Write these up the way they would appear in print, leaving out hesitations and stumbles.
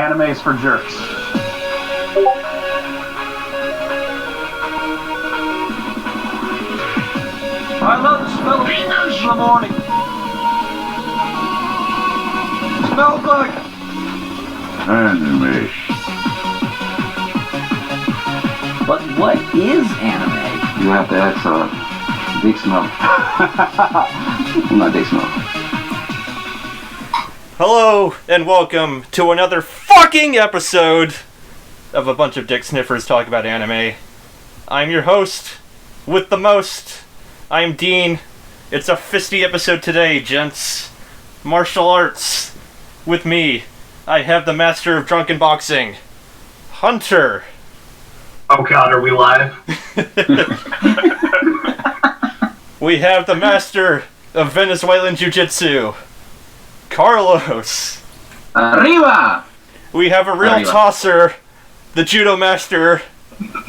Anime is for jerks. I love the smell of fingers in the morning. Smells like Anime. But what is anime? You have to ask Dicksniffers. I'm not Dicksniffers. Hello, and welcome to another fucking episode of a bunch of Dicksniffers talk about anime. I'm your host, with the most. I'm Dean. It's a fisty episode today, gents. Martial arts. With me, I have the master of drunken boxing, Hunter. Oh god, are we live? We have the master of Venezuelan Jiu-Jitsu, Carlos. Arriba! We have a real Arriba. tosser, the judo master,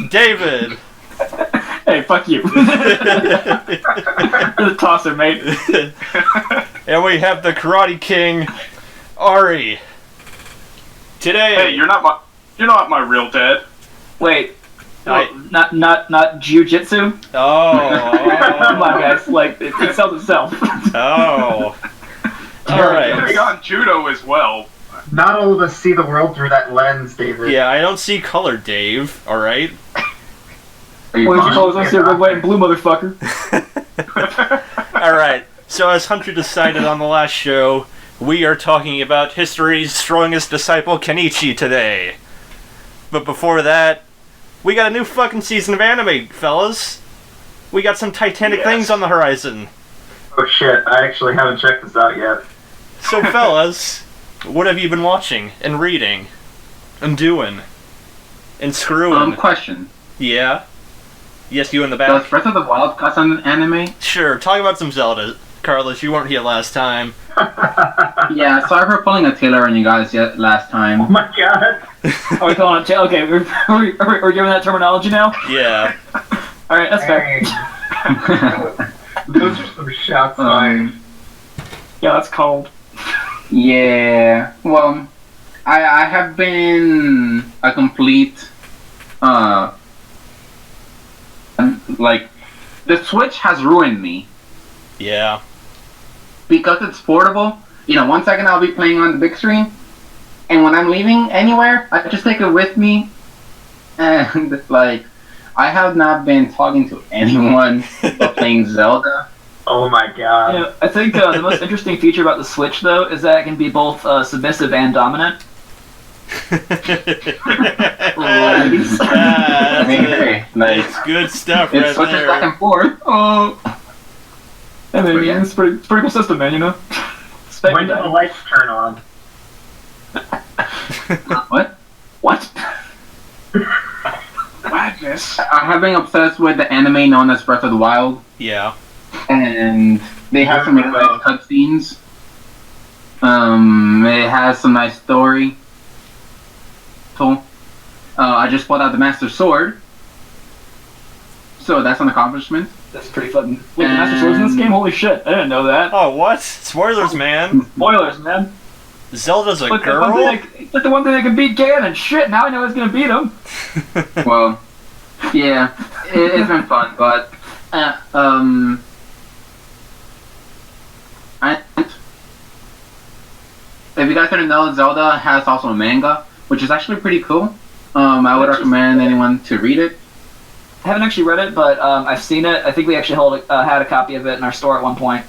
David. Hey, fuck you. The tosser, mate. And we have the karate king, Ari. Today, Hey, you're not my real dad. Wait. I- Not jiu-jitsu? Come on, guys. Like, it sells itself. Oh. I Alright. got judo as well. Not all of us see the world through that lens, David. Yeah, I don't see color, Dave. Alright? Are you What did you fine? call us? I said red, white, and blue, motherfucker. Alright. So as Hunter decided on the last show, we are talking about history's strongest disciple, Kenichi, today. But before that, we got a new fucking season of anime, fellas. We got some titanic things on the horizon. Oh shit, I actually haven't checked this out yet. So, fellas, what have you been watching and reading and doing and screwing? Question. Yeah? Yes, you in the Does back? Breath of the Wild cut on anime? Sure, talk about some Zelda. Carlos, you weren't here last time. Yeah, sorry for pulling a Taylor on you guys last Oh time. my god. Are we calling it? Okay, we're giving that terminology now? Yeah. Alright, that's fair. Dang. Those are some shots fired. Yeah, that's cold. Yeah, well, I have been a complete, like, the Switch has ruined me. Yeah. Because it's portable, you know, 1 second I'll be playing on the big screen, and when I'm leaving anywhere, I just take it with me, and, like, I have not been talking to anyone but playing Zelda. Oh my god. You know, I think the most interesting feature about the Switch, though, is that it can be both submissive and dominant. Ah, I mean, hey, like, it's good stuff it right switches back there. and forth. Oh. I mean, yeah, it's pretty cool system, man, you know? When did the lights turn on? What? What? Madness. I have been obsessed with the anime known as Breath of the Wild, Yeah. and they have some really nice cutscenes. It has some nice story. Cool. I just pulled out the Master Sword, so that's an accomplishment. That's pretty fucking... Wait, the Master Sword's in this game? Holy shit, I didn't know that. Oh, what? Spoilers, man. Spoilers, man. Zelda's a Like girl? it's like the one thing that can beat Ganon. Shit, now I know it's gonna beat him. Well, yeah, it's been fun, but if you guys didn't know, Zelda has also a manga, which is actually pretty cool. I would recommend anyone to read it. I haven't actually read it, but I've seen it. I think we actually had a copy of it in our store at one point.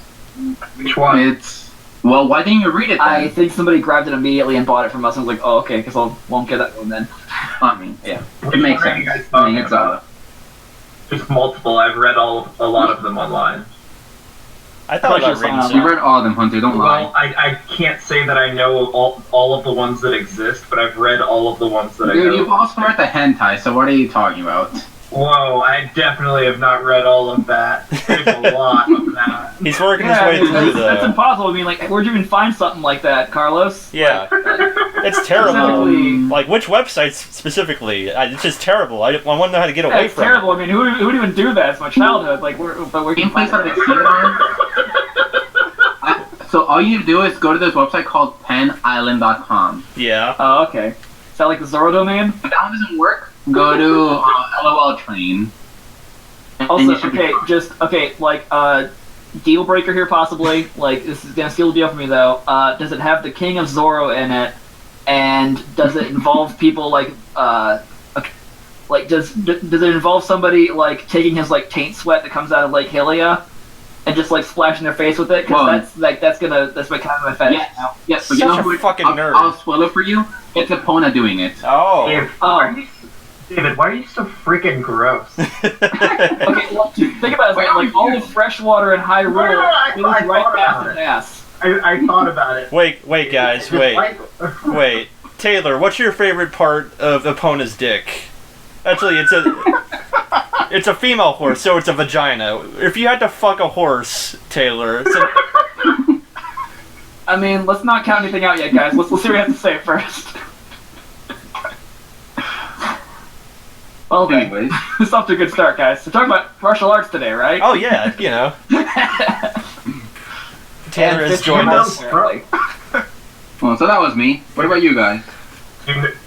Which one? It's well, why didn't you read it then? I think somebody grabbed it immediately and bought it from us. And was like, oh, okay, because I won't get that one then. I mean, yeah, Which it makes one are you sense. guys I mean, talking it's Zelda. Just multiple. I've read a lot of them online. I thought about reading You some. read all of them, Hunter. Don't lie. Well, I can't say that I know all of the ones that exist, but I've read all of the ones that I Dude, know. you've also read the hentai, so what are you talking about? Whoa, I definitely have not read all of that. There's a lot of that. He's working his Yeah, way dude, through that's the... impossible. I mean, like, where'd you even find something like that, Carlos? Yeah. It's terrible. Specifically- Like, which websites specifically? It's just terrible. I want to know how to get Yeah, away it's from terrible. I mean, who would even do that? It's my childhood. Like, we're Gameplays that I've seen on So all you do is go to this website called penisland.com. Yeah. Oh, okay. Is that like the Zoro domain? If that one doesn't work, go to LOL Train. And Also, you should be okay, fine. deal breaker here possibly. Like, this is gonna seal the deal for me though. Does it have the King of Zoro in it? And does it involve people like, does it involve somebody like taking his like taint sweat that comes out of Lake Hylia and just like splashing their face with it? Because that's my kind of my fetish. Yes, Such but you know a who fucking nerd. I'll spoil it for you. It's Epona doing it. Oh. David, why are you so freaking gross? Okay, well, think about it. Like all the fresh water in Hyrule I goes thought right about past his it. ass. I thought about it. Wait, guys, wait. Wait. Taylor, what's your favorite part of Epona's dick? Actually, it's a female horse, so it's a vagina. If you had to fuck a horse, Taylor, I mean, let's not count anything out yet, guys. Let's see what we have to say first. Well, then, Anyways, it's off to a good start, guys. We're talking about martial arts today, right? oh yeah, you know. Taylor has joined us. Apparently. well, so that was me. What about you guys?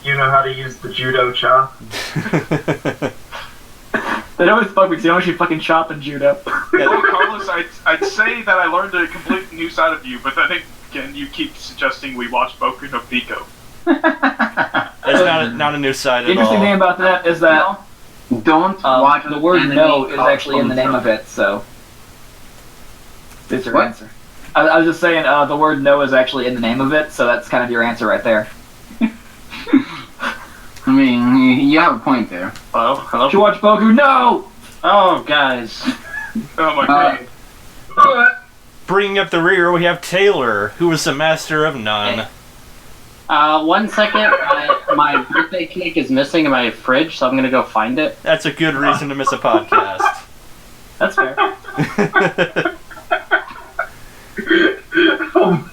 You know how to use the judo chop? That always fuck me because you don't actually fucking chop in judo. Well, Carlos, I'd say that I learned a complete new side of you, but I think, again, you keep suggesting we watch Boku no Pico. It's not a new side The at interesting all. thing about that is that Don't watch the word anime no is called actually in the name of Konosuba. it, so. There's your What? answer. I was just saying, the word no is actually in the name of it, so that's kind of your answer right there. I mean, you have a point there. Hello? Did you watch Boku? No! Oh, guys. Oh my god. Bringing up the rear, we have Taylor, who is the master of none. 1 second. My birthday cake is missing in my fridge, so I'm gonna go find it. That's a good reason to miss a podcast. That's fair. Oh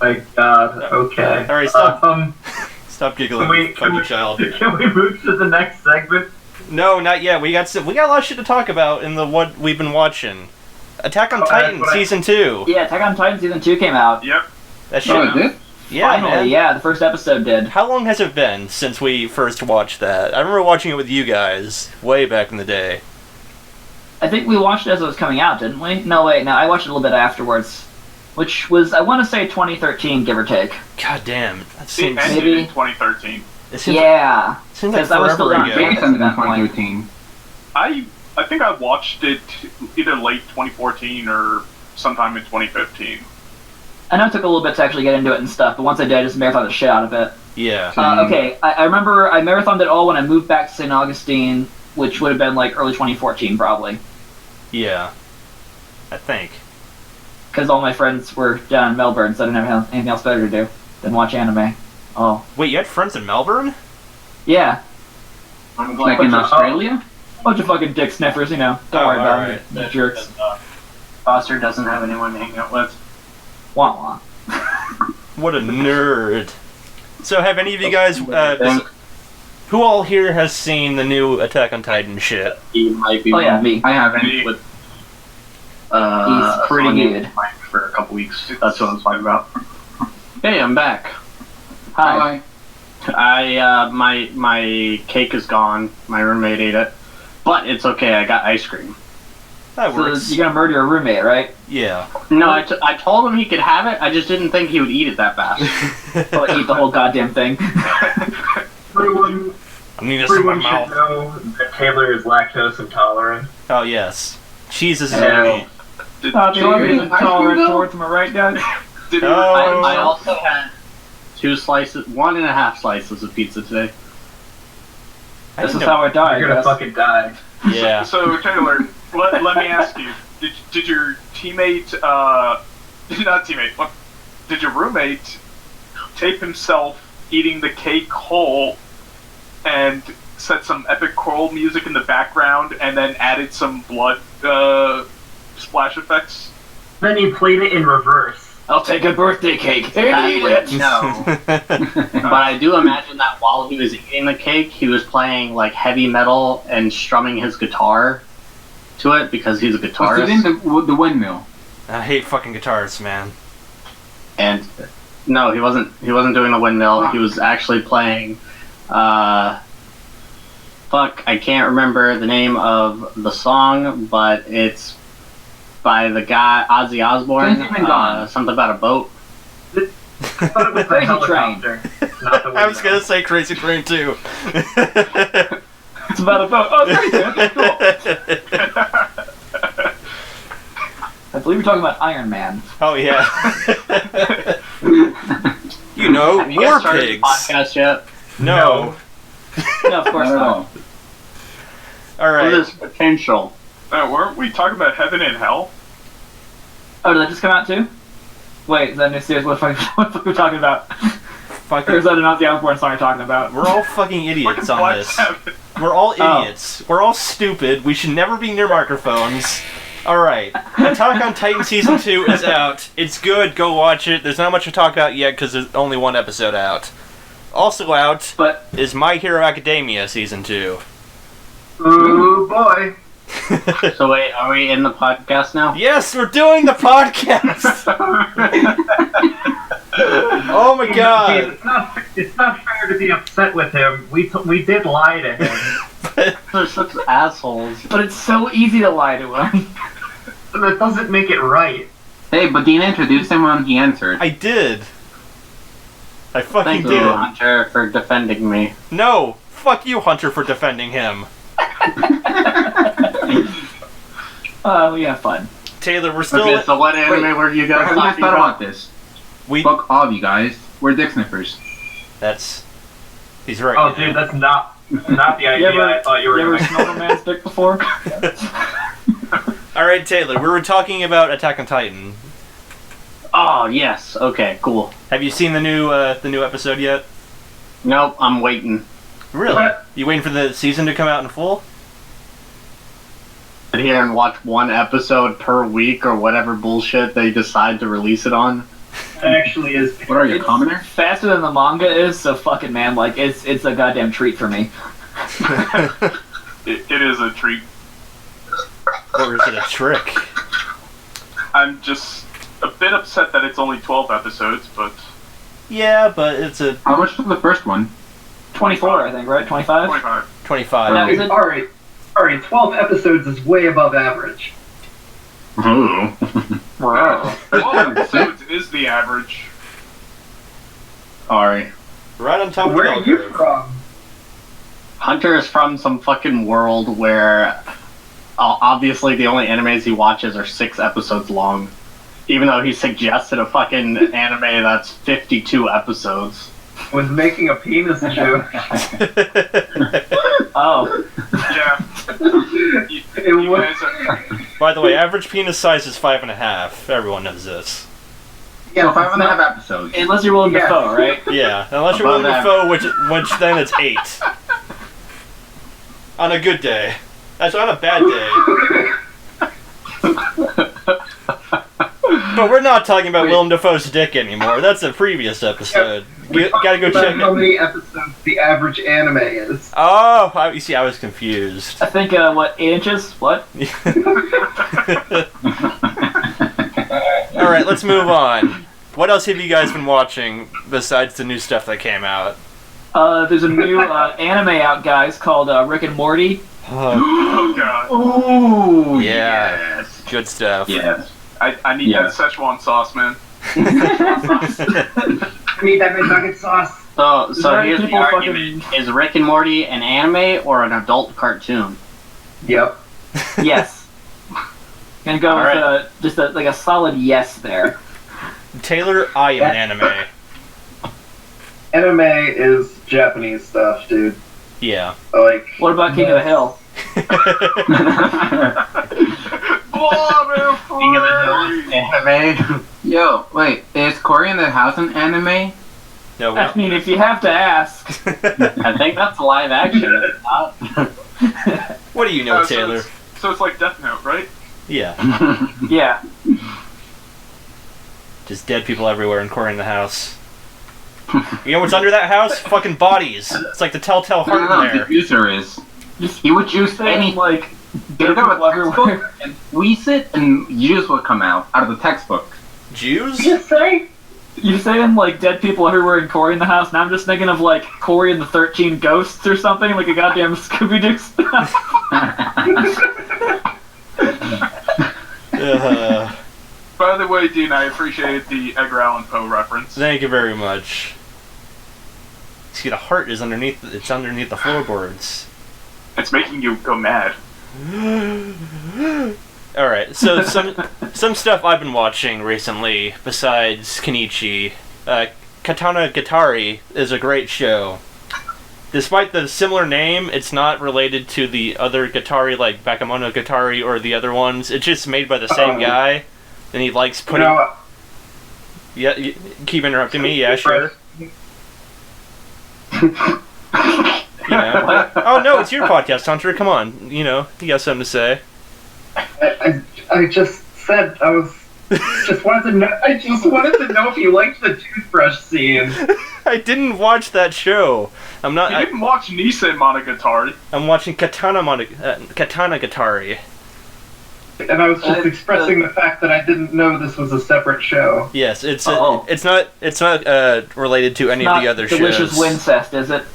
my god, okay. Alright, stop giggling, fucking child. Can we move to the next segment? No, not yet. We got a lot of shit to talk about in the what we've been watching. Attack on Titan that's what season 2. Yeah, Attack on Titan season 2 came out. Yep. That shit. Oh, it did? Yeah, Finally, man. yeah, the first episode did. How long has it been since we first watched that? I remember watching it with you guys way back in the day. I think we watched it as it was coming out, didn't we? No, wait, no, I watched it a little bit afterwards. Which was, I want to say 2013, give or take. God damn, that It seems. ended Maybe. in 2013. It seems Yeah. Like, seems like 'Cause I was still forever on ago. campus. Maybe something in at that point. 2013. I think I watched it either late 2014 or sometime in 2015. I know it took a little bit to actually get into it and stuff, but once I did, I just marathoned the shit out of it. Yeah. Okay, I remember I marathoned it all when I moved back to St. Augustine, which would have been like early 2014 probably. Yeah. I think. Because all my friends were down in Melbourne, so I didn't have anything else better to do than watch anime. Oh. Wait, you had friends in Melbourne? Yeah. Like in Australia? Bunch of fucking dick sniffers, you know. Don't worry about alright. it. Jerks. Foster doesn't have anyone to hang out with. Wah wah. What a nerd. So, have any of you guys, who all here has seen the new Attack on Titan shit? He might be Oh yeah, me. I haven't. Me. with He's pretty Sonya good. Mike for a couple weeks. That's what I was talking about. Hey, I'm back. Hi. My cake is gone. My roommate ate it, but it's okay. I got ice cream. That So works. you're gonna murder your roommate, right? Yeah. No, I told him he could have it. I just didn't think he would eat it that fast. Or eat the whole goddamn thing. Everyone, I need this in my everyone should mouth. know that Taylor is lactose intolerant. Oh, yes. Cheese is his Yeah. enemy. Did, you're eating ice cream, though? towards my right, guys. did Oh. I also had 1.5 slices of pizza today. I This is didn't how I die, You're gonna guys. fucking die. know- Yeah. So Taylor, let me ask you: Did your teammate, not teammate, what? Did your roommate tape himself eating the cake whole and set some epic choral music in the background and then added some blood splash effects? Then he played it in reverse. I'll take a birthday cake and eat it. No. But I do imagine that while he was eating the cake, he was playing like heavy metal and strumming his guitar to it because he's a Was it guitarist. in the windmill? I hate fucking guitars, man. And no, he wasn't doing the windmill. He was actually playing. Fuck, I can't remember the name of the song, but it's by the guy Ozzy Osbourne. Something about a boat. I thought it was the Crazy helicopter, not the I was window. gonna say Crazy Train too. It's about a boat. Oh, crazy. Okay, cool. I believe you're talking about Iron Man. Oh yeah. You know, Have you war guys started the pigs. podcast yet? No. No, of course Not at not. all. All What right. is potential? Weren't we talking about heaven and hell? Oh, did that just come out too? Wait, is that a new series? What the fuck are we talking about? Or Fucking, is that an Ozzy Osbourne song you're talking about? we're all fucking idiots Fucking on Black this. Sabbath. We're all Oh. idiots. We're all stupid. We should never be near microphones. Alright. Attack on Titan Season 2 is out. It's good. Go watch it. There's not much to talk about yet because there's only one episode out. Also out But is My Hero Academia Season 2. Ooh boy. So wait, are we in the podcast now? Yes, we're doing the podcast! Oh my god! It's not fair to be upset with him. We did lie to him. They're such assholes. but it's so easy to lie to him. That doesn't make it right. Hey, but Dean introduced him when he answered. I did. I fucking Thank did. you, Hunter, for defending me. No! Fuck you, Hunter, for defending him. We have fun. Taylor, we're still... Okay, so what anime were you guys Have you guys talking thought about? about this? we... Fuck all of you guys. We're Dicksniffers. That's... He's right. Oh, dude, that's not the idea I thought you were You ever going smelled a man's dick before? Alright, Taylor, we were talking about Attack on Titan. Oh, yes. Okay, cool. Have you seen the new episode yet? Nope, I'm waiting. Really? What? You waiting for the season to come out in full? Sit here and watch one episode per week or whatever bullshit they decide to release it on. It actually is. What are you, a It's commoner? faster than the manga is, so fucking man, like it's a goddamn treat for me. It is a treat. Or is it a trick? I'm just a bit upset that it's only 12 episodes, but Yeah, but it's a How much was the first one? 24, I think, right? 25? 25. 25. Now, is it- Alright, 12 episodes is way above average. Ooh. Whoa. 12 episodes is the average. Alright. Right on top of Where the are bell you curve. from? Hunter is from some fucking world where obviously the only animes he watches are 6 episodes long. Even though he suggested a fucking anime that's 52 episodes. Was making a penis joke. Oh. Yeah. It You was. guys are, By the way, average penis size is 5.5. Everyone knows this. So 5.5 episodes. Unless you're Willem Yeah. Dafoe, right? Yeah, unless you're Above Willem Dafoe, which then it's 8. On a good day. That's on a bad day. But we're not talking about Willem Dafoe's dick anymore. That's a previous episode. Gotta go check How it. many episodes the average anime is? Oh, you see, I was confused. I think, what, 8 inches? What? Alright, let's move on. What else have you guys been watching besides the new stuff that came out? There's a new anime out, guys, called Rick and Morty. Oh, oh god. Ooh. Yeah. Yes. good stuff. Yes. I need Yeah. that Szechuan sauce, man. I need that McNugget sauce. So Very here's the people argument. Is Rick and Morty an anime or an adult cartoon? Yep. Yes. Gonna go Alright. with just like a solid yes there. Taylor, I am an anime. Anime is Japanese stuff, dude. Yeah. Like, What about King of the Hill? King of the Hill anime. Yo, wait, is Cory in the House an anime? No, I mean, if you have to ask. I think that's live action. It's not. what do you know, Oh, so Taylor? So it's like Death Note, right? Yeah. Yeah. Just dead people everywhere and Cory in the house. You know what's under that house? Fucking bodies. It's like the telltale I don't heart know, in the there. user is. He would choose Saying, any. like, Get Dead a people everywhere. textbook and squeeze it, and Jews will come out of the textbook. Jews? You say? You're saying like dead people everywhere and Cory in the house, and I'm just thinking of like Cory and the 13 Ghosts or something, like a goddamn Scooby-Doo stuff. By the way, Dean, I appreciate the Edgar Allan Poe reference. Thank you very much. See, the heart is underneath the floorboards. It's making you go mad. Alright, so some stuff I've been watching recently, besides Kenichi. Katana Gatari is a great show. Despite the similar name, it's not related to the other Gatari, like Bakemono Gatari or the other ones. It's just made by the same guy, and he likes putting... Yeah, you keep interrupting me, yeah, sure. Oh no, it's your podcast, Hunter, come on. You got something to say. I just said I was just wanted to know. I just wanted to know if you liked the toothbrush scene. I didn't watch that show. You didn't watch Nisei Monogatari. I'm watching Katana Gatari. And I was just expressing the fact that I didn't know this was a separate show. Yes, it's not related to any of the other Delicious shows. Wincest, is it?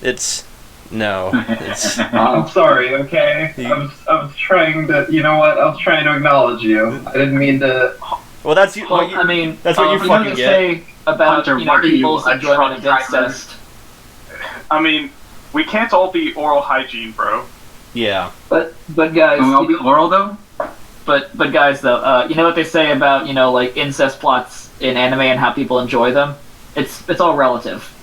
It's I'm sorry, okay? I was trying to, you know what? I was trying to acknowledge you. I didn't mean to... Well, that's you. Well, I mean, that's what you fucking get. Say about Hunter, why are you people's a enjoyment of truck driver? incest. I mean, we can't all be oral hygiene, bro. Yeah. But guys, Can we all be oral though? but guys though, you know what they say about like incest plots in anime and how people enjoy them? It's all relative.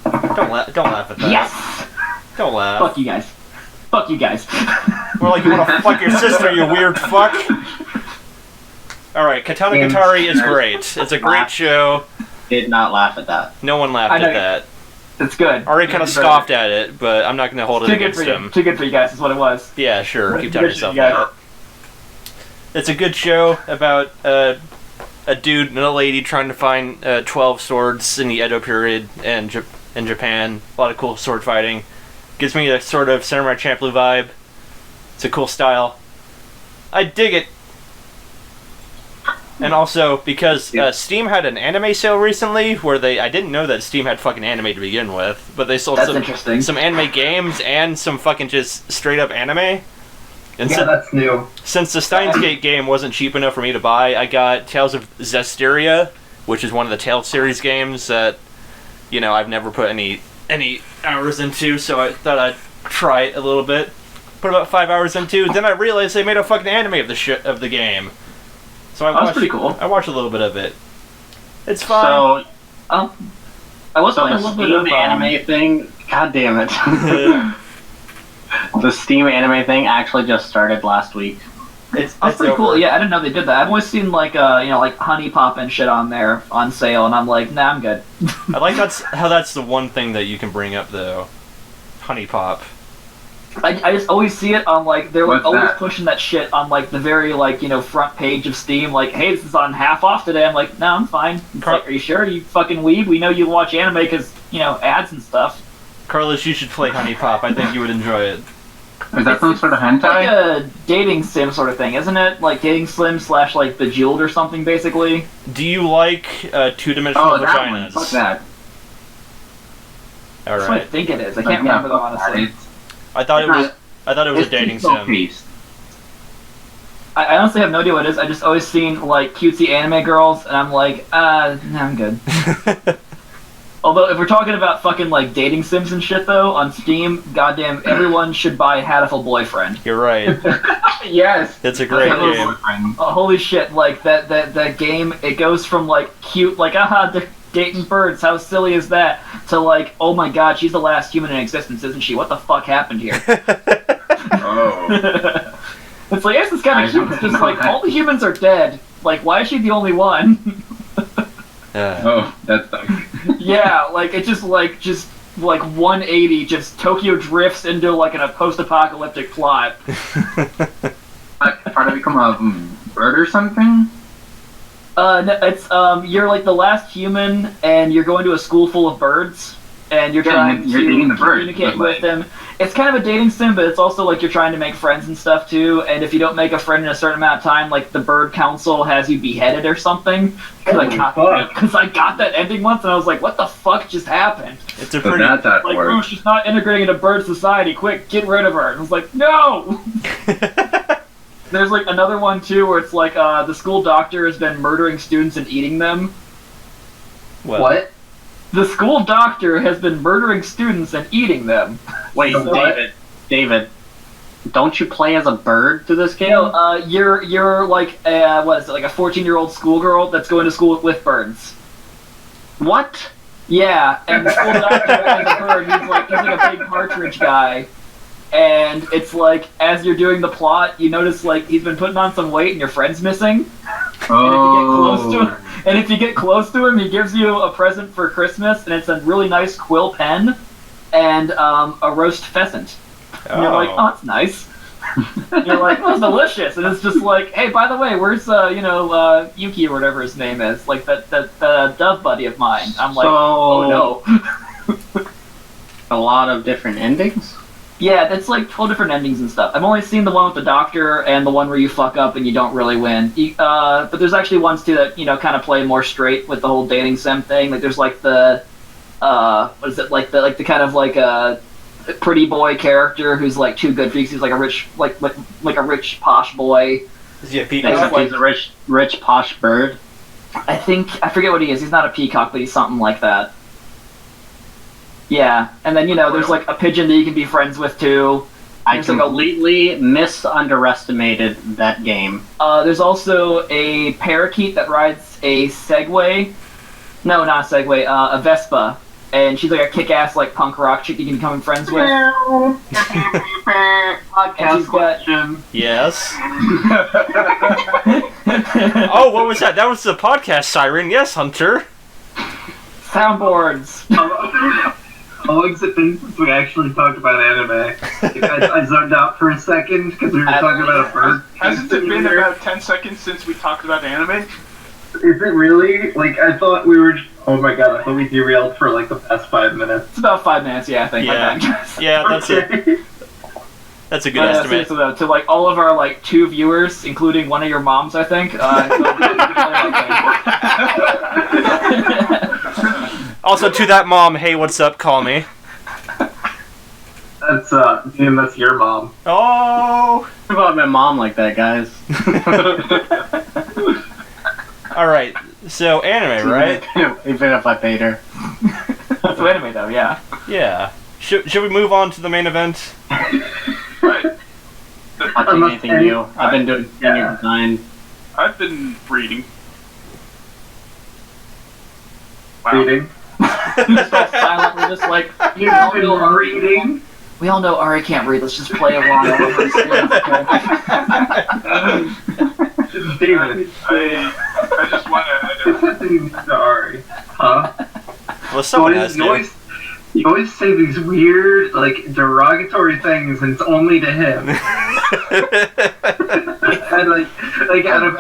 Don't laugh at that. Yes. Don't laugh. Fuck you guys. Fuck you guys. More like you want to fuck your sister, you weird fuck. Alright, Katana Gatari is great. It's a great show. Did not laugh at that. No one laughed at that. It's good. Ari kind of scoffed at it, but I'm not going to hold it Too good against for you. him. Too good for you guys is what it was. Yeah, sure. Keep telling yourself Yeah. that. It's a good show about a dude and a lady trying to find 12 swords in the Edo period in Japan. A lot of cool sword fighting. Gives me a sort of Samurai Champloo vibe. It's a cool style. I dig it. And also, because Steam had an anime sale recently, where I didn't know that Steam had fucking anime to begin with, but they sold some anime games and some fucking just straight up anime. And that's new. Since the Steins Gate game wasn't cheap enough for me to buy, I got Tales of Zestiria, which is one of the Tales series games that, I've never put any hours into, so I thought I'd try it a little bit. Put about 5 hours into, then I realized they made a fucking anime of the game. So That's pretty cool. I watched a little bit of it. It's fine. So, I was playing a the little bit of Steam anime thing, god damn it. The Steam anime thing actually just started last week. That's pretty cool. Yeah, I didn't know they did that. I've always seen like Honey Pop and shit on there on sale, and I'm like, nah, I'm good. I like that's the one thing that you can bring up though. Honey Pop. I just always see it on like they're like What's always that? pushing that shit on like the very front page of Steam, like, hey, this is on half off today. I'm like, no, I'm fine. It's like, are you sure? You fucking weeb? We know you watch anime because ads and stuff. Carlos, you should play Honey Pop. I think you would enjoy it. Is that some sort of hentai? It's like a dating sim sort of thing, isn't it? Like dating sim / like Bejeweled or something, basically. Do you like two-dimensional Oh, that vaginas? one. Fuck that. That's what I Alright. think it is. I can't remember though, honestly. I thought it was a dating sim. Taste. I honestly have no idea what it is. I just always seen like cutesy anime girls, and I'm like, nah, I'm good. Although, if we're talking about fucking like dating sims and shit though, on Steam, goddamn, everyone should buy Hatful Boyfriend. You're right. Yes. It's a great game. Holy shit! Like that game, it goes from like cute, like they're dating birds. How silly is that? To like, oh my god, she's the last human in existence, isn't she? What the fuck happened here? Oh. It's like, yes, it's kind of cute. It's just like all the humans are dead. Like, why is she the only one? Oh, that's sucks. Yeah, like it just 180, just Tokyo drifts into like a post-apocalyptic plot. Try to become a bird or something? No, it's you're like the last human, and you're going to a school full of birds, and you're Yeah, trying you're to dating the bird, communicate but, with them. It's kind of a dating sim, but it's also like you're trying to make friends and stuff too. And if you don't make a friend in a certain amount of time, like the bird council has you beheaded or something. Because I got that ending once, and I was like, "What the fuck just happened?" It's a So pretty. that's how it Like, works. oh, she's not integrating into bird society. Quick, get rid of her. And I was like, no. There's like another one too, where it's like the school doctor has been murdering students and eating them. Well, What? The school doctor has been murdering students and eating them. Wait, What? David, don't you play as a bird through this game? No, you're like what is it, like a 14-year-old schoolgirl that's going to school with birds. What? Yeah, and the school doctor is a bird. He's like a big partridge guy. And it's like, as you're doing the plot, you notice like he's been putting on some weight and your friend's missing. And if you get close to him, he gives you a present for Christmas, and it's a really nice quill pen and a roast pheasant. And you're like, oh, that's nice. And you're like, oh, it's delicious. And it's just like, hey, by the way, where's Yuki or whatever his name is, like that dove buddy of mine. I'm like, oh no. A lot of different endings? Yeah, it's like 12 different endings and stuff. I've only seen the one with the doctor and the one where you fuck up and you don't really win. But there's actually ones too that kind of play more straight with the whole dating sim thing. Like there's like the what is it, like the kind of like a pretty boy character who's like too good for you. 'Cause he's like a rich like a rich posh boy. is he a Except Except peacock? he's a rich posh bird. I forget what he is. He's not a peacock, but he's something like that. Yeah, and then there's like a pigeon that you can be friends with too. I There's like completely underestimated that game. There's also a parakeet that rides a Segway. No, not a Segway. A Vespa, and she's like a kick-ass like punk rock chick you can become friends with. And she's got Yes. Oh, what was that? That was the podcast siren. Yes, Hunter. soundboards. I'll exit in since we actually talked about anime. I zoned out for a second because we were talking about a bird. Hasn't it been about 10 seconds since we talked about anime? Is it really? Like, I thought we were... Oh my god, I thought we derailed for like the past 5 minutes. It's about 5 minutes, yeah, I think. Yeah, that's it. That's a good estimate. Seriously though, to like all of our like 2 viewers, including one of your moms, I think. Also, to that mom, hey, what's up? Call me. That's, Dean, that's your mom. Oh. What about my mom like that, guys? All right. So anime, right? Even if I paid her. So anyway, though, yeah. Yeah. Should we move on to the main event? Right. Watching anything new. I've been doing senior design. I've been reading. Wow. Reading. Just all silent, we're just like, You've been reading? we all know Ari can't read, let's just play along. David. I just want to... Sorry. Huh? Well, someone has to. You always say these weird, like, derogatory things, and it's only to him. And like out of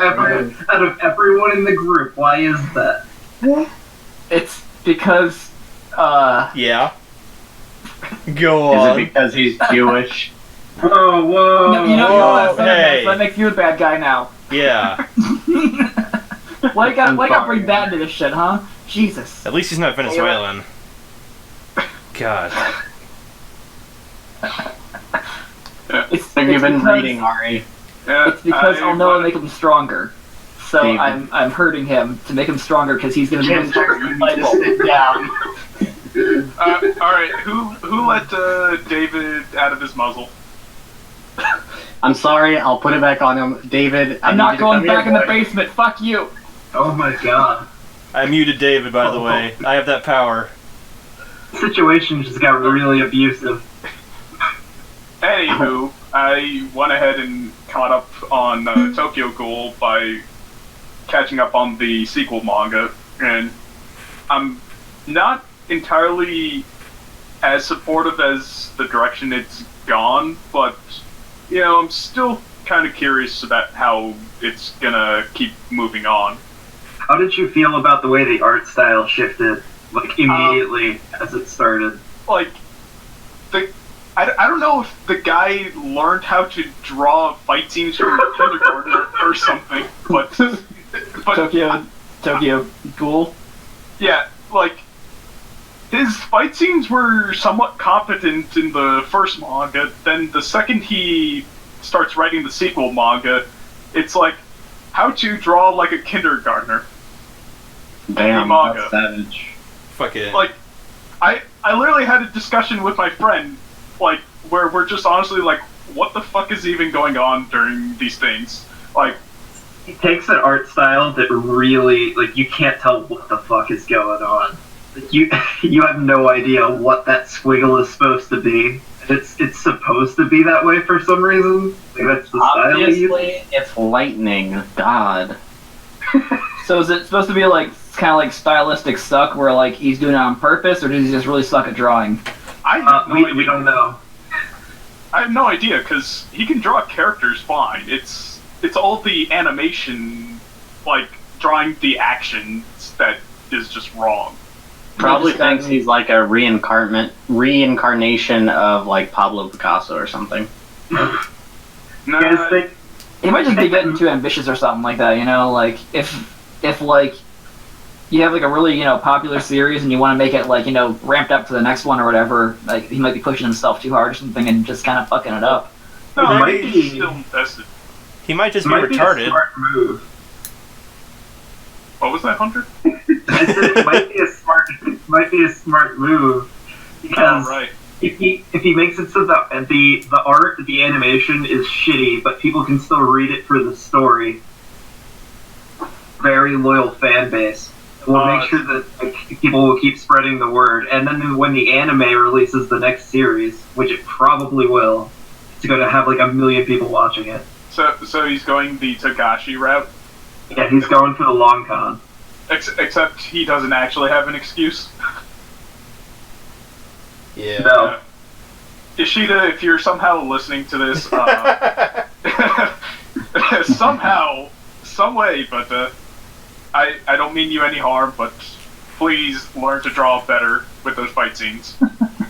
everyone in the group, why is that? It's because, Yeah. Go Is on. it because he's Jewish? Whoa, whoa. no, you know what? hey. That makes you a bad guy now. Yeah. Why gotta bring that into this shit, huh? Jesus. At least he's not Venezuelan. God. It's Have you been because- reading, Ari? Yeah, It's because I'll know and make him stronger. So David. I'm hurting him to make him stronger because he's gonna be Jim, you need to sit down. all right, who let David out of his muzzle? I'm sorry, I'll put it back on him. David, I'm I not need you to going come back here, in the boy. basement. Fuck you. Oh my god. I muted David, by the way. I have that power. Situation just got really abusive. Anywho, I went ahead and caught up on Tokyo Ghoul by catching up on the sequel manga, and I'm not entirely as supportive as the direction it's gone, but I'm still kind of curious about how it's gonna keep moving on. How did you feel about the way the art style shifted? like immediately as it started. Like, I don't know if the guy learned how to draw fight scenes from kindergarten or something, but Tokyo Ghoul. Yeah, like, his fight scenes were somewhat competent in the first manga, then the second he starts writing the sequel manga, it's like, how to draw like a kindergartner. Damn, manga. that's savage. Fuck it. Like, I literally had a discussion with my friend, like, where we're just honestly like, what the fuck is even going on during these things? Like, He takes an art style that really, like, you can't tell what the fuck is going on. Like, you have no idea what that squiggle is supposed to be. It's supposed to be that way for some reason. Like, that's the style he uses. Obviously, it's lightning. God. So is it supposed to be like kind of like stylistic suck, where like he's doing it on purpose, or does he just really suck at drawing? I have no idea. We don't know. I have no idea, because he can draw characters fine. It's all the animation, like, drawing the actions that is just wrong. Probably just gotta thinks he's like a reincarnation of like Pablo Picasso or something. Nah, You guys think He might just be getting too ambitious or something like that, you know? Like, if like, you have like a really, you know, popular series and you want to make it like, you know, ramped up to the next one or whatever, like, he might be pushing himself too hard or something and just kind of fucking it up. no, It I might think be- he's still invested. He might just it be might be a retarded. smart move? What was that, Hunter? I said it might be a smart move because Oh, right. if he makes it so that the art, the animation is shitty, but people can still read it for the story. Very loyal fan base. We'll make sure that like, people will keep spreading the word, and then when the anime releases the next series, which it probably will, it's going to have like 1 million people watching it. So he's going the Togashi route, Yeah, he's going for the long con. except he doesn't actually have an excuse. Yeah. No. Ishida, if you're somehow listening to this, somehow, some way, but I don't mean you any harm, but please learn to draw better with those fight scenes.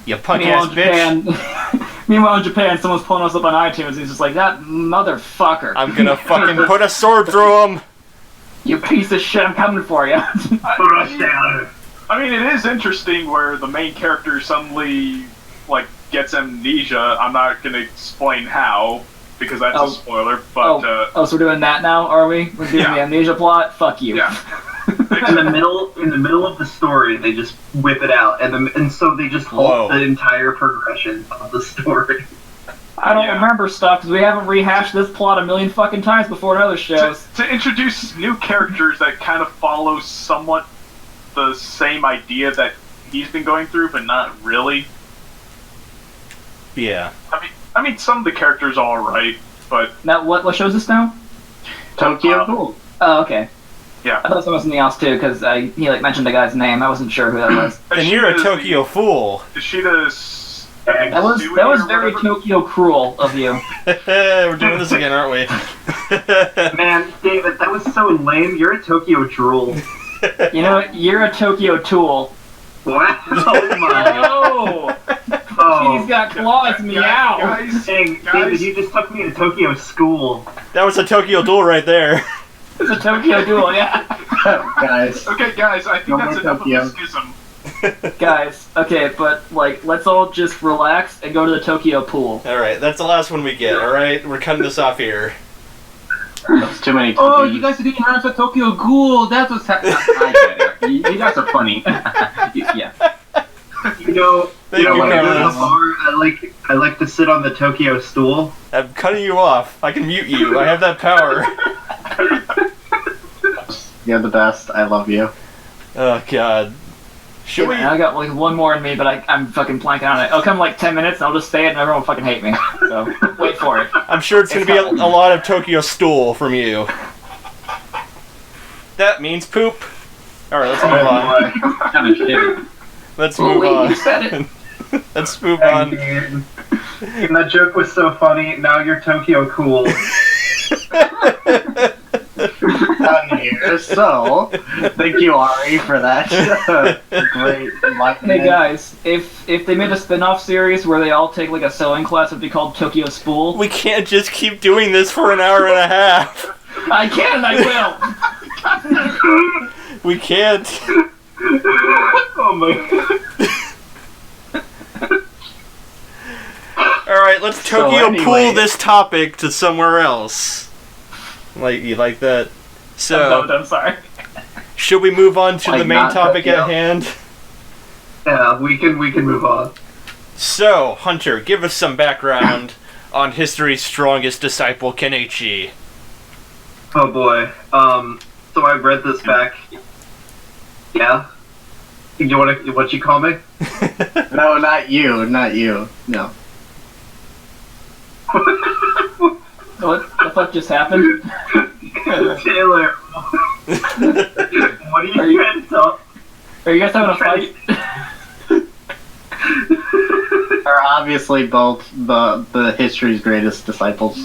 You punk Meanwhile, ass in bitch. Japan, meanwhile, in Japan, someone's pulling us up on iTunes and he's just like, that motherfucker. I'm gonna fucking put a sword through him. You piece of shit, I'm coming for you. Rush down. I mean, it is interesting where the main character suddenly, like, gets amnesia. I'm not gonna explain how, because that's Oh. a spoiler, but, Oh, so we're doing that now, are we? We're doing Yeah. the amnesia plot? Fuck you. yeah. In the middle of the story, they just whip it out, and so they just halt Whoa. the entire progression of the story. I don't Yeah. remember stuff because we haven't rehashed this plot 1 million fucking times before in other shows. To introduce new characters that kind of follow somewhat the same idea that he's been going through, but not really. Yeah. I mean, some of the characters are alright, but Now, what show is this now? Tokyo Ghoul. Oh, okay. yeah. I thought it was something else too because he like mentioned the guy's name. I wasn't sure who that was. Then you're a Ishida's Tokyo fool. Ishida's That was very Tokyo cruel of you. We're doing this again, aren't we? Man, David, that was so lame. You're a Tokyo drool. You know, you're a Tokyo tool. What? Oh my. Oh, Oh. he's got claws, meow. Guys, Dang, David, you just took me to Tokyo school. That was a Tokyo duel right there. It's a Tokyo duel, yeah. Guys. okay, guys, I think No that's more enough Tokyo. of a schism. Guys, okay, but like, let's all just relax and go to the Tokyo pool. Alright, that's the last one we get, alright? We're cutting this off here. That's too many Oh, Tokyos. you guys are getting around for Tokyo Ghoul. That's what's happening. I get it. You guys are funny. Yeah. You know Thank you, when I go to the Carlos. bar, I like to sit on the Tokyo stool. I'm cutting you off. I can mute you. I have that power. You're the best. I love you. Oh, God. Should we? I got like one more in me, but I'm fucking planking on it. It'll come like 10 minutes and I'll just say it and everyone will fucking hate me. So, wait for it. I'm sure it's going to be a lot of Tokyo stool from you. That means poop. Alright, let's move on. Kind of shit. Let's Oh, move wait, on. you said it. Let's move Dang, on. dude. And that joke was so funny. Now you're Tokyo cool. done here. So, thank you, Ari, for that. Great. Hey guys, if they made a spin-off series where they all take like a sewing class, it would be called Tokyo Spool. We can't just keep doing this for an hour and a half. I can and I will. We can't. Oh my god. Alright, let's Tokyo anyway. pool this topic to somewhere else. Like, you like that? So, I'm sorry. should we move on to Like the main not topic Tokyo? at hand? Yeah, we can move on. So, Hunter, give us some background on history's strongest disciple, Kenichi. Oh boy. So I've read this back. Yeah. You want to what you call me? No, not you. No. What the fuck just happened? Taylor. What are you trying to tell? Are you guys having a fight? Are obviously both the history's greatest disciples.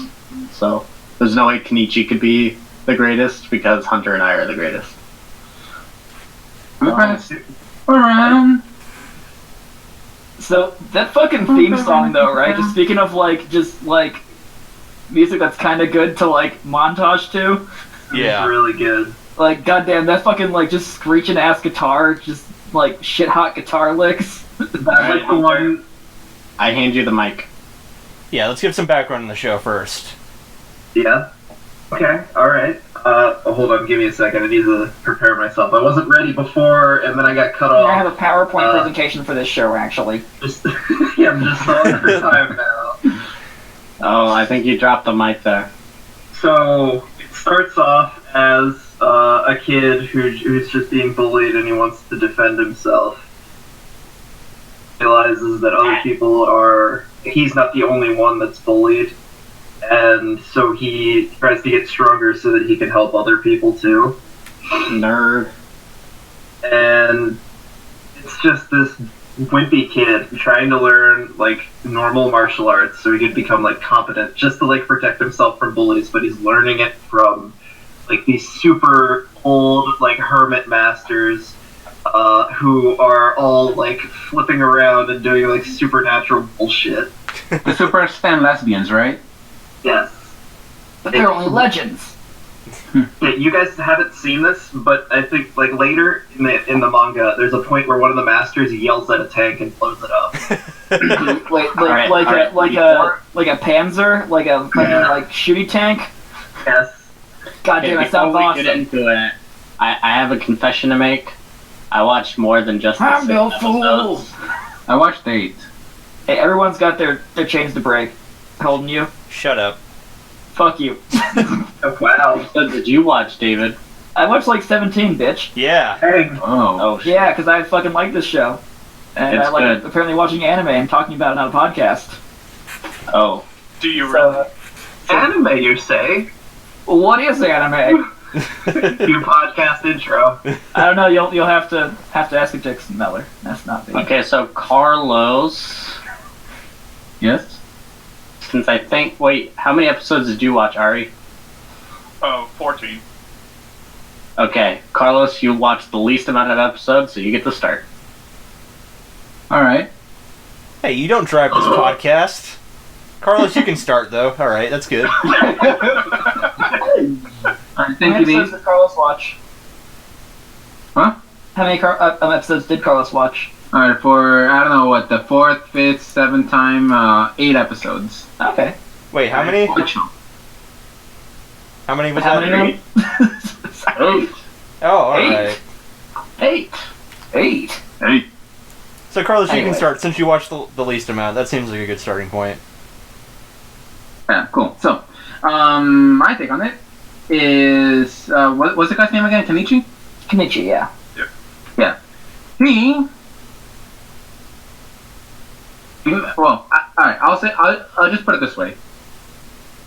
So there's no way Kenichi could be the greatest because Hunter and I are the greatest. I'm trying to sit around. So that fucking theme song though, right? Just speaking of like music that's kind of good to like montage to. Yeah. It's really good. Like goddamn, that fucking like just screeching ass guitar, just like shit hot guitar licks. That's like the one. I hand you the mic. Yeah, let's give some background on the show first. Yeah. Okay. All right. Hold on. Give me a second. I need to prepare myself. I wasn't ready before, and then I got cut off. I have a PowerPoint presentation for this show actually. Just, yeah, I'm just on for time now. Oh, I think you dropped the mic there. So it starts off as a kid who's just being bullied and he wants to defend himself. Realizes that other people he's not the only one that's bullied, and so he tries to get stronger so that he can help other people too. Nerd. And it's just this wimpy kid trying to learn like normal martial arts so he could become like competent just to like protect himself from bullies, but he's learning it from like these super old like hermit masters who are all like flipping around and doing like supernatural bullshit. The Super Stan lesbians, right? Yes. But they're only legends. Yeah, you guys haven't seen this, but I think like later in the manga, there's a point where one of the masters yells at a tank and blows it up. Like a Panzer, like a like shooty tank. Yes. God damn, it sounds Before we get awesome. into it, I have a confession to make. I watched more than just the I'm 6 no episodes. fool. I watched 8. Hey, everyone's got their chains to break. Holding you. Shut up. Fuck you. Oh, wow. So did you watch, David? I watched like 17, bitch. Yeah. Dang. Oh. Oh, shit. Yeah, because I fucking like this show. And It's I like good. apparently watching anime and talking about it on a podcast. Oh. Do you really? So, Anime, you say? what is anime? Your podcast intro. I don't know. You'll have to ask a Dixon Miller. That's not me. Okay, so Carlos, Yes? since I think, wait, how many episodes did you watch, Ari? Oh, 14. Okay, Carlos, you watched the least amount of episodes, so you get to start. Alright. Hey, you don't drive this podcast. Carlos, you can start, though. Alright, that's good. Alright, How thank you, many Dave. episodes did Carlos watch? Huh? How many episodes did Carlos watch? Alright, for, I don't know what, the 4th, 5th, 7th time, 8 episodes. Okay. Wait, how many? Original. How many was How that? many? Oh, Oh, alright. 8. 8. 8. So, Carlos, you Anyway. can start since you watched the least amount. That seems like a good starting point. Yeah, cool. So, my take on it is, what's the guy's name again? Kenichi? Kenichi, yeah. Yeah. He... Well, alright, I'll just put it this way.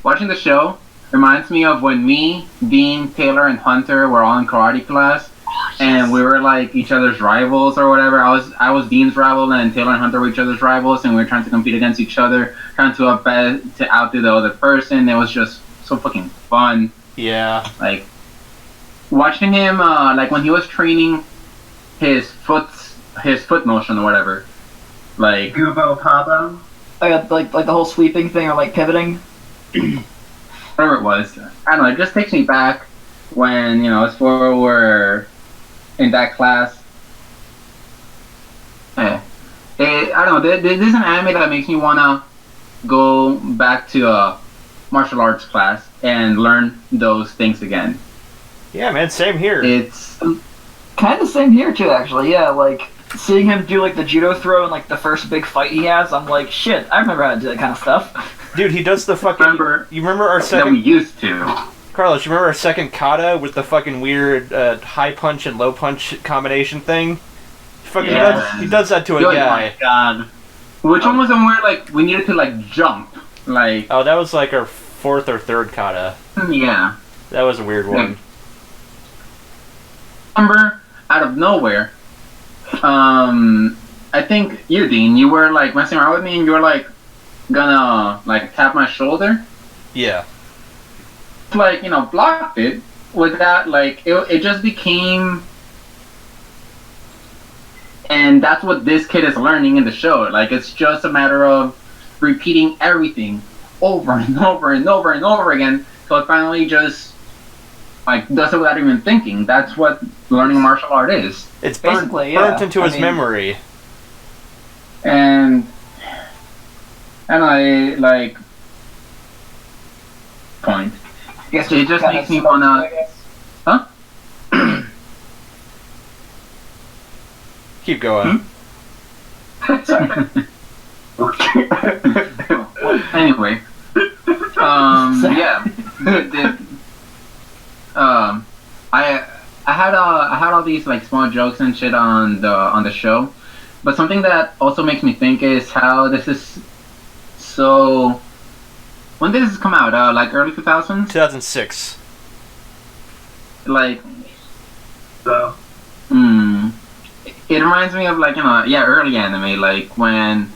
Watching the show reminds me of when me, Dean, Taylor, and Hunter were all in karate class, and we were like each other's rivals or whatever. I was Dean's rival, and Taylor and Hunter were each other's rivals, and we were trying to compete against each other, trying to outdo the other person. It was just so fucking fun. Yeah. Like, watching him like when he was training his foot motion or whatever, like Gubo Pabo. Like the whole sweeping thing or like pivoting. whatever it was. I don't know. It just takes me back when us four were in that class. I don't know. This is an anime that makes me wanna go back to a martial arts class and learn those things again. Yeah, man, same here. It's Kind of same here too, actually. Yeah, like seeing him do like the judo throw in like the first big fight he has, I'm like, shit, I remember how to do that kind of stuff. Dude, he does the fucking... You remember our that we second... used to. Carlos, you remember our second kata with the fucking weird high punch and low punch combination thing? He does that to a Oh guy. my god. Which one was the one where like we needed to like jump? Like Oh, that was like our fourth or third kata. yeah. That was a weird one. Remember, out of nowhere, I think you, Dean, you were like messing around with me and you were like gonna like tap my shoulder. Yeah. Like, blocked it with that, like it just became, and that's what this kid is learning in the show. Like, it's just a matter of repeating everything over and over and over and over again, so it finally just like does it without even thinking. That's what learning martial art is. It's Basically, burnt yeah. into his memory. And I like point. I guess It just makes me wanna. Huh? Keep going. Anyway, yeah. I had all these like small jokes and shit on the show, but something that also makes me think is how this is so. When did this come out? Like early 2000s? 2006. Like, So it reminds me of like early anime, like when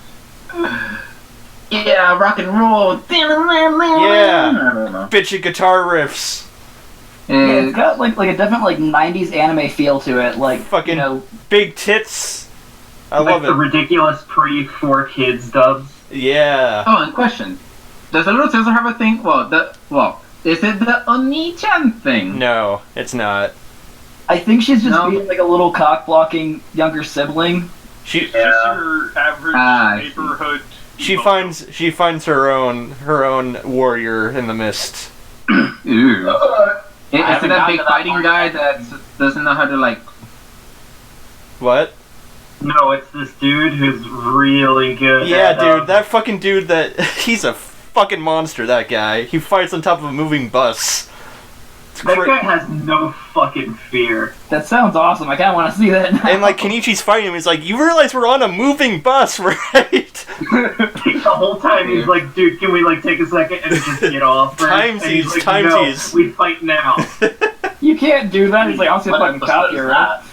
rock and roll. Yeah. I don't know. Bitchy guitar riffs. Yeah, it's got like a definite like '90s anime feel to it. Like Fucking big tits. I like love the it. ridiculous pre-4Kids dubs. Yeah. Oh, and question: does the little sister have a thing? Is it the Oni-chan thing? No, it's not. I think she's just No. being like a little cock blocking younger sibling. Just your average neighborhood. She finds her own warrior in the mist. Ooh. Is it haven't that gotten big to that fighting part guy yet. that doesn't know how to like? What? No, it's this dude who's really good. Yeah, at, dude, that fucking dude he's a fucking monster, that guy. He fights on top of a moving bus. It's That guy has no fucking fear. That sounds awesome. I kind of want to see that now. And like Kenichi's fighting him, he's like, "You realize we're on a moving bus, right?" The whole time he's like, dude, can we like take a second and just get off? And he's like, Timesies. No, we fight now. You can't do that. He's like, I'll see if I can What copy episode her. is that?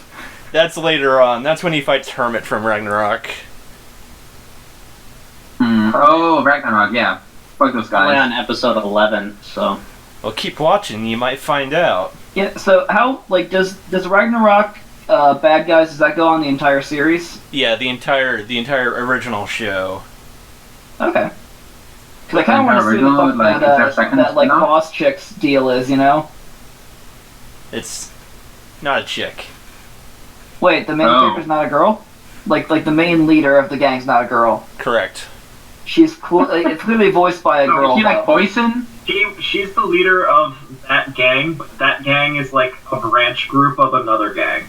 That's later on. That's when he fights Hermit from Ragnarok. Oh, Ragnarok. Yeah. Fuck those Only guys. on episode 11, so. Well, keep watching. You might find out. Yeah. So how like does Ragnarok bad guys? Does that go on the entire series? Yeah, the entire original show. Okay. Because I kind of want to see what the fuck Like, is there second that like spin-off? boss chick's deal is. It's not a chick. Wait, the main character's not a girl? Like the main leader of the gang's not a girl. Correct. She's cool. Like, it's clearly voiced by a No, girl. Is she like though. poison? She's the leader of that gang, but that gang is like a branch group of another gang.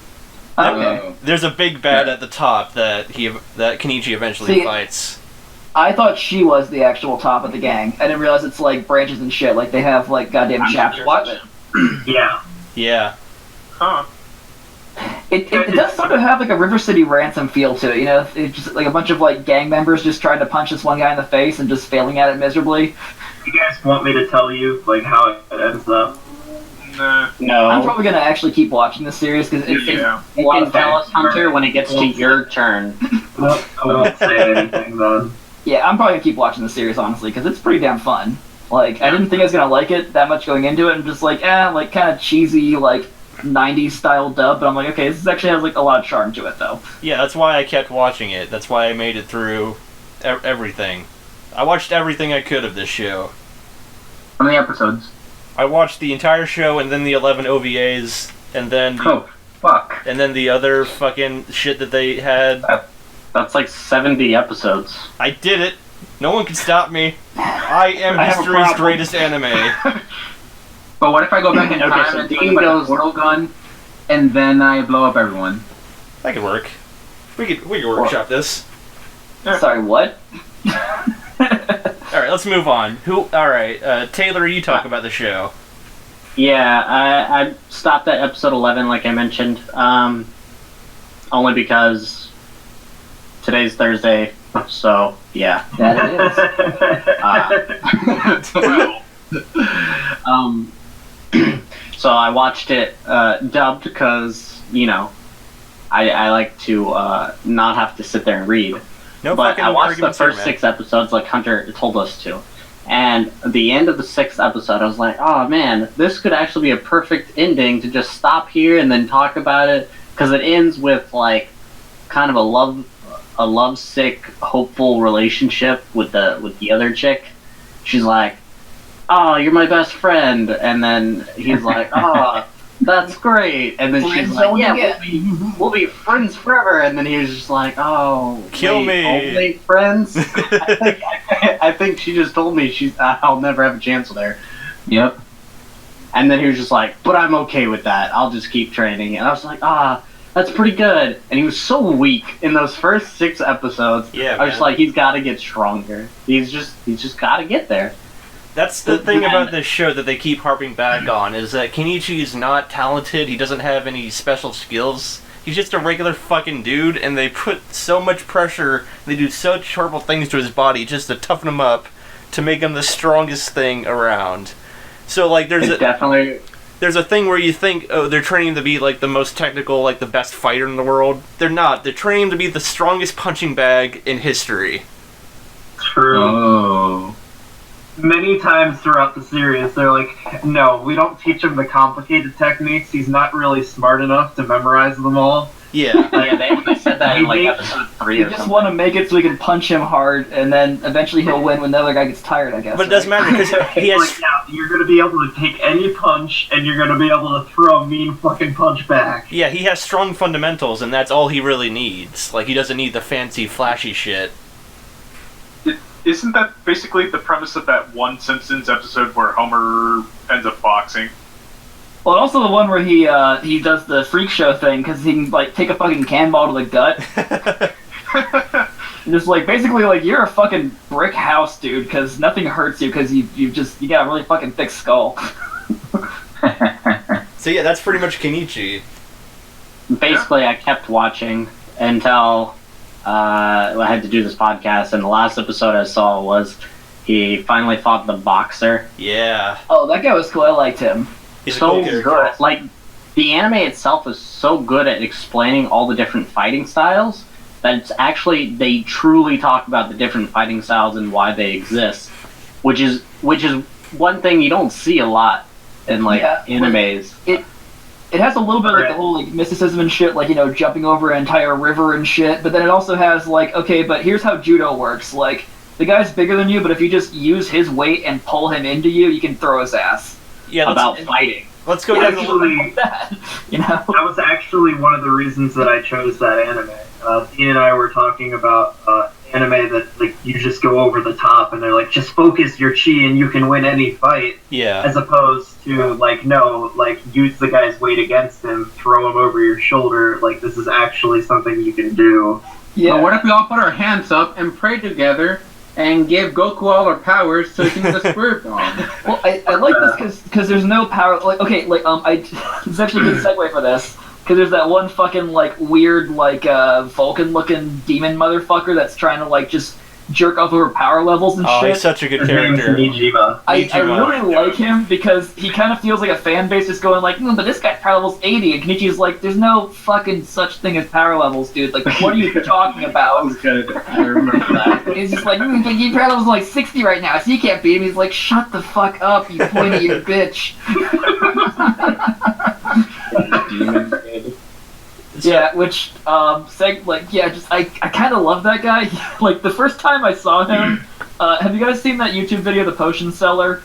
Okay. There's a big bad at the top that Kenichi eventually See- fights. I thought she was the actual top of the gang. I didn't realize it's like branches and shit. Like they have like goddamn chapters of it. Yeah. Yeah. Huh. It does sort of have like a River City Ransom feel to it. It's just like a bunch of like gang members just trying to punch this one guy in the face and just failing at it miserably. You guys want me to tell you like how it ends up? Nah. No. I'm probably gonna actually keep watching this series because it's Yeah. a You lot can of fun. tell us, Hunter, when it gets to your turn. Well, I won't say anything then. Yeah, I'm probably gonna keep watching the series honestly because it's pretty damn fun. Like I didn't think I was gonna like it that much going into it, and just like like kind of cheesy like '90s style dub, but I'm like, okay, this actually has like a lot of charm to it though. Yeah, that's why I kept watching it. That's why I made it through everything. I watched everything I could of this show. How many episodes? I watched the entire show and then the 11 OVAs and then Fuck. and then the other fucking shit that they had. That's like 70 episodes. I did it. No one can stop me. I am I have a history's problem. greatest anime. But what if I go back in Okay, time so and Dean think about goes- a portal gun, and then I blow up everyone? That could work. We could workshop this. Sorry, what? All right, let's move on. All right, Taylor, you talk about the show. Yeah, I stopped at episode 11, like I mentioned, only because today's Thursday, so yeah. That it is. Well, So I watched it dubbed because, you know, I like to not have to sit there and read. No But fucking I watched the arguments here, first man. 6 episodes like Hunter told us to. And the end of the 6th episode, I was like, oh man, this could actually be a perfect ending to just stop here and then talk about it. Because it ends with, like, kind of a lovesick, hopeful relationship with the other chick. She's like, oh, you're my best friend. And then he's like, oh, that's great. And then she's like, yeah, we'll be friends forever. And then he was just like, oh, Kill wait, me. only friends? I think she just told me I'll never have a chance with her. Yep. And then he was just like, but I'm okay with that. I'll just keep training. And I was like, that's pretty good. And he was so weak in those first 6 episodes. Yeah, I was just man. like, he's got to get stronger. He's just got to get there. That's the thing about this show that they keep harping back on, is that Kenichi is not talented, he doesn't have any special skills. He's just a regular fucking dude, and they put so much pressure, they do such horrible things to his body just to toughen him up, to make him the strongest thing around. So, like, there's a thing where you think, oh, they're training him to be, like, the most technical, like, the best fighter in the world. They're not. They're training him to be the strongest punching bag in history. True. Oh. Many times throughout the series, they're like, no, we don't teach him the complicated techniques. He's not really smart enough to memorize them all. Yeah. Yeah, they said that in like episode 3 You or just something. want to make it so we can punch him hard, and then eventually he'll win when the other guy gets tired, I guess. But it doesn't matter, because he has... Like, now, you're going to be able to take any punch, and you're going to be able to throw a mean fucking punch back. Yeah, he has strong fundamentals, and that's all he really needs. Like, he doesn't need the fancy, flashy shit. isn't that basically the premise of that one Simpsons episode where Homer ends up boxing? Well, and also the one where he does the freak show thing because he can like take a fucking cannonball to the gut. And just like basically like you're a fucking brick house, dude, because nothing hurts you because you got a really fucking thick skull. So yeah, that's pretty much Kenichi. Basically, I kept watching until I had to do this podcast, and the last episode I saw was he finally fought the boxer. Yeah. Oh, that guy was cool. I liked him. He's a So cool character. good. Like, the anime itself is so good at explaining all the different fighting styles that it's actually, they truly talk about the different fighting styles and why they exist, which is one thing you don't see a lot in like animes. It has a little bit of like the whole like mysticism and shit, like, you know, jumping over an entire river and shit, but then it also has like, okay, but here's how judo works. Like, the guy's bigger than you, but if you just use his weight and pull him into you, you can throw his ass. Yeah, About fighting. let's go down the Actually, That, you know? that was actually one of the reasons that I chose that anime. Dean and I were talking about anime that like you just go over the top, and they're like, just focus your chi and you can win any fight. Yeah. As opposed to like, no, like use the guy's weight against him, throw him over your shoulder. Like, this is actually something you can do. Yeah. But what if we all put our hands up and pray together and give Goku all our powers so he can get a spirit bomb? Well, I like this because there's no power. Like, okay, like it's actually a good segue for this because there's that one fucking like weird like Vulcan-looking demon motherfucker that's trying to like just jerk off over power levels and Oh, shit. he's such a good His name is character. Nijima. I Nijima. really like him because he kind of feels like a fan base just going like, but this guy's power level's 80, and Kenichi's like, there's no fucking such thing as power levels, dude. Like, what are you talking about? Good. I remember that. He's just like, but your power level's like 60 right now, so you can't beat him. He's like, shut the fuck up, you pointy bitch. Yeah, which I kind of love that guy. Like the first time I saw him, have you guys seen that YouTube video, The Potion Seller?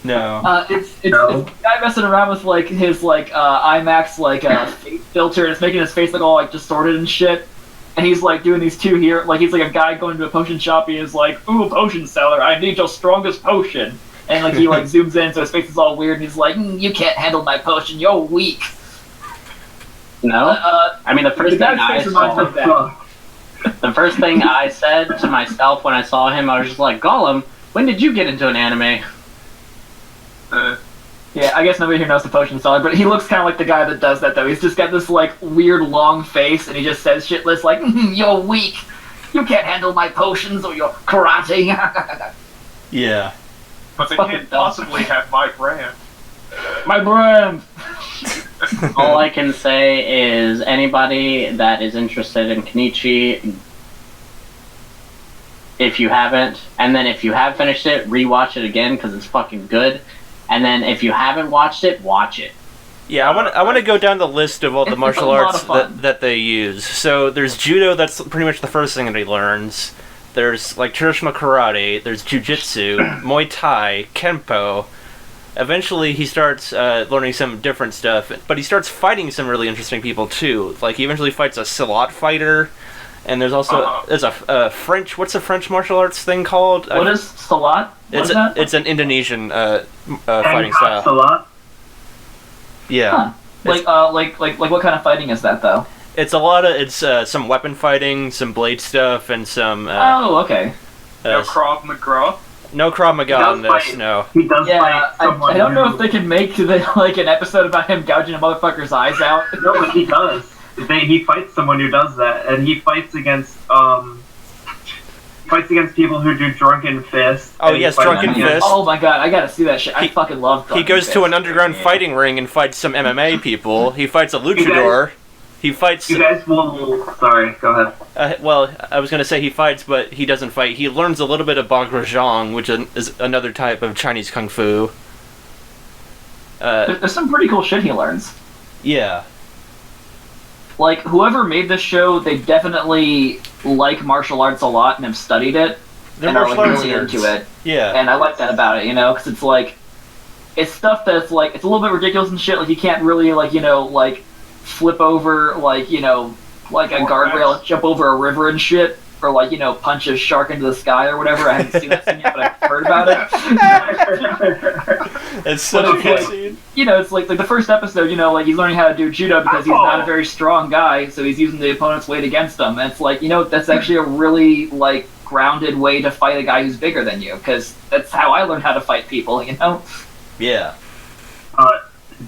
No. It's the guy messing around with like his IMAX face filter, and it's making his face look all like distorted and shit. And he's like doing these two here, like he's like a guy going to a potion shop. And he's like, "Ooh, potion seller, I need your strongest potion." And like he like zooms in, so his face is all weird. And he's like, "You can't handle my potion. You're weak." No, I mean the first thing I said to myself when I saw him, I was just like, "Gollum, when did you get into an anime?" Yeah, I guess nobody here knows the potion seller, but he looks kind of like the guy that does that, though. He's just got this, like, weird, long face, and he just says shit lists like, "You're weak. You can't handle my potions or your karate." Yeah. But they can't possibly have my brand. My brand! All I can say is anybody that is interested in Kenichi, if you haven't, and then if you have finished it, rewatch it again because it's fucking good. And then if you haven't watched it, watch it. Yeah, I want to go down the list of all the martial arts that they use. So there's judo, that's pretty much the first thing that he learns. There's like traditional karate, there's jujitsu, Muay Thai, Kenpo. Eventually he starts learning some different stuff, but he starts fighting some really interesting people too. Like he eventually fights a Silat fighter, and there's also there's a French, what's a French martial arts thing called? What is Silat? It's an Indonesian fighting style. Salat? Yeah. Huh. Like what kind of fighting is that though? It's some weapon fighting, some blade stuff, and some. Okay. No Krav Maga. No Krav Maga in this. Fight. No. He does fight someone. I don't know if they can make an episode about him gouging a motherfucker's eyes out. No, but he does. He fights someone who does that, and he fights against people who do drunken fist. Oh yes, drunken fist. Oh my god, I gotta see that shit. I fucking love drunken He goes fist. to an underground fighting ring and fights some MMA people. He fights a luchador. He fights. You guys will. Sorry, go ahead. Well, I was gonna say he fights, but he doesn't fight. He learns a little bit of Bagrajang, which is another type of Chinese kung fu. There's some pretty cool shit he learns. Yeah. Like, whoever made this show, they definitely like martial arts a lot and have studied it. They're and are like, martial arts really nerds. into it. Yeah. And I like that about it, because it's like, it's stuff that's like, it's a little bit ridiculous and shit. Like, you can't really, flip over, like a guardrail and jump over a river and shit. Or, punch a shark into the sky or whatever. I haven't seen that scene yet, but I've heard about it. It's such a good scene. It's like the first episode, he's learning how to do judo because he's not a very strong guy, so he's using the opponent's weight against him. And it's like, that's actually a really, grounded way to fight a guy who's bigger than you, because that's how I learned how to fight people, Yeah.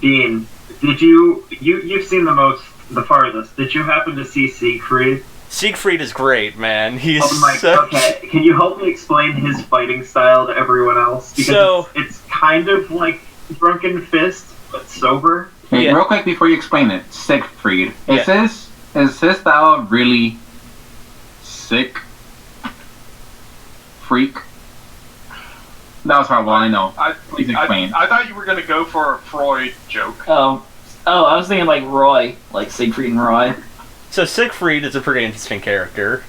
Dean, did you've seen the farthest. Did you happen to see Siegfried? Siegfried is great, man. He's okay. Can you help me explain his fighting style to everyone else? Because it's kind of like Drunken Fist, but sober. Hey, real quick before you explain it, Siegfried. Is his style really sick? Freak? That was horrible, I know. Please explain. I thought you were going to go for a Freud joke. Oh, I was thinking Roy, like Siegfried and Roy. So Siegfried is a pretty interesting character.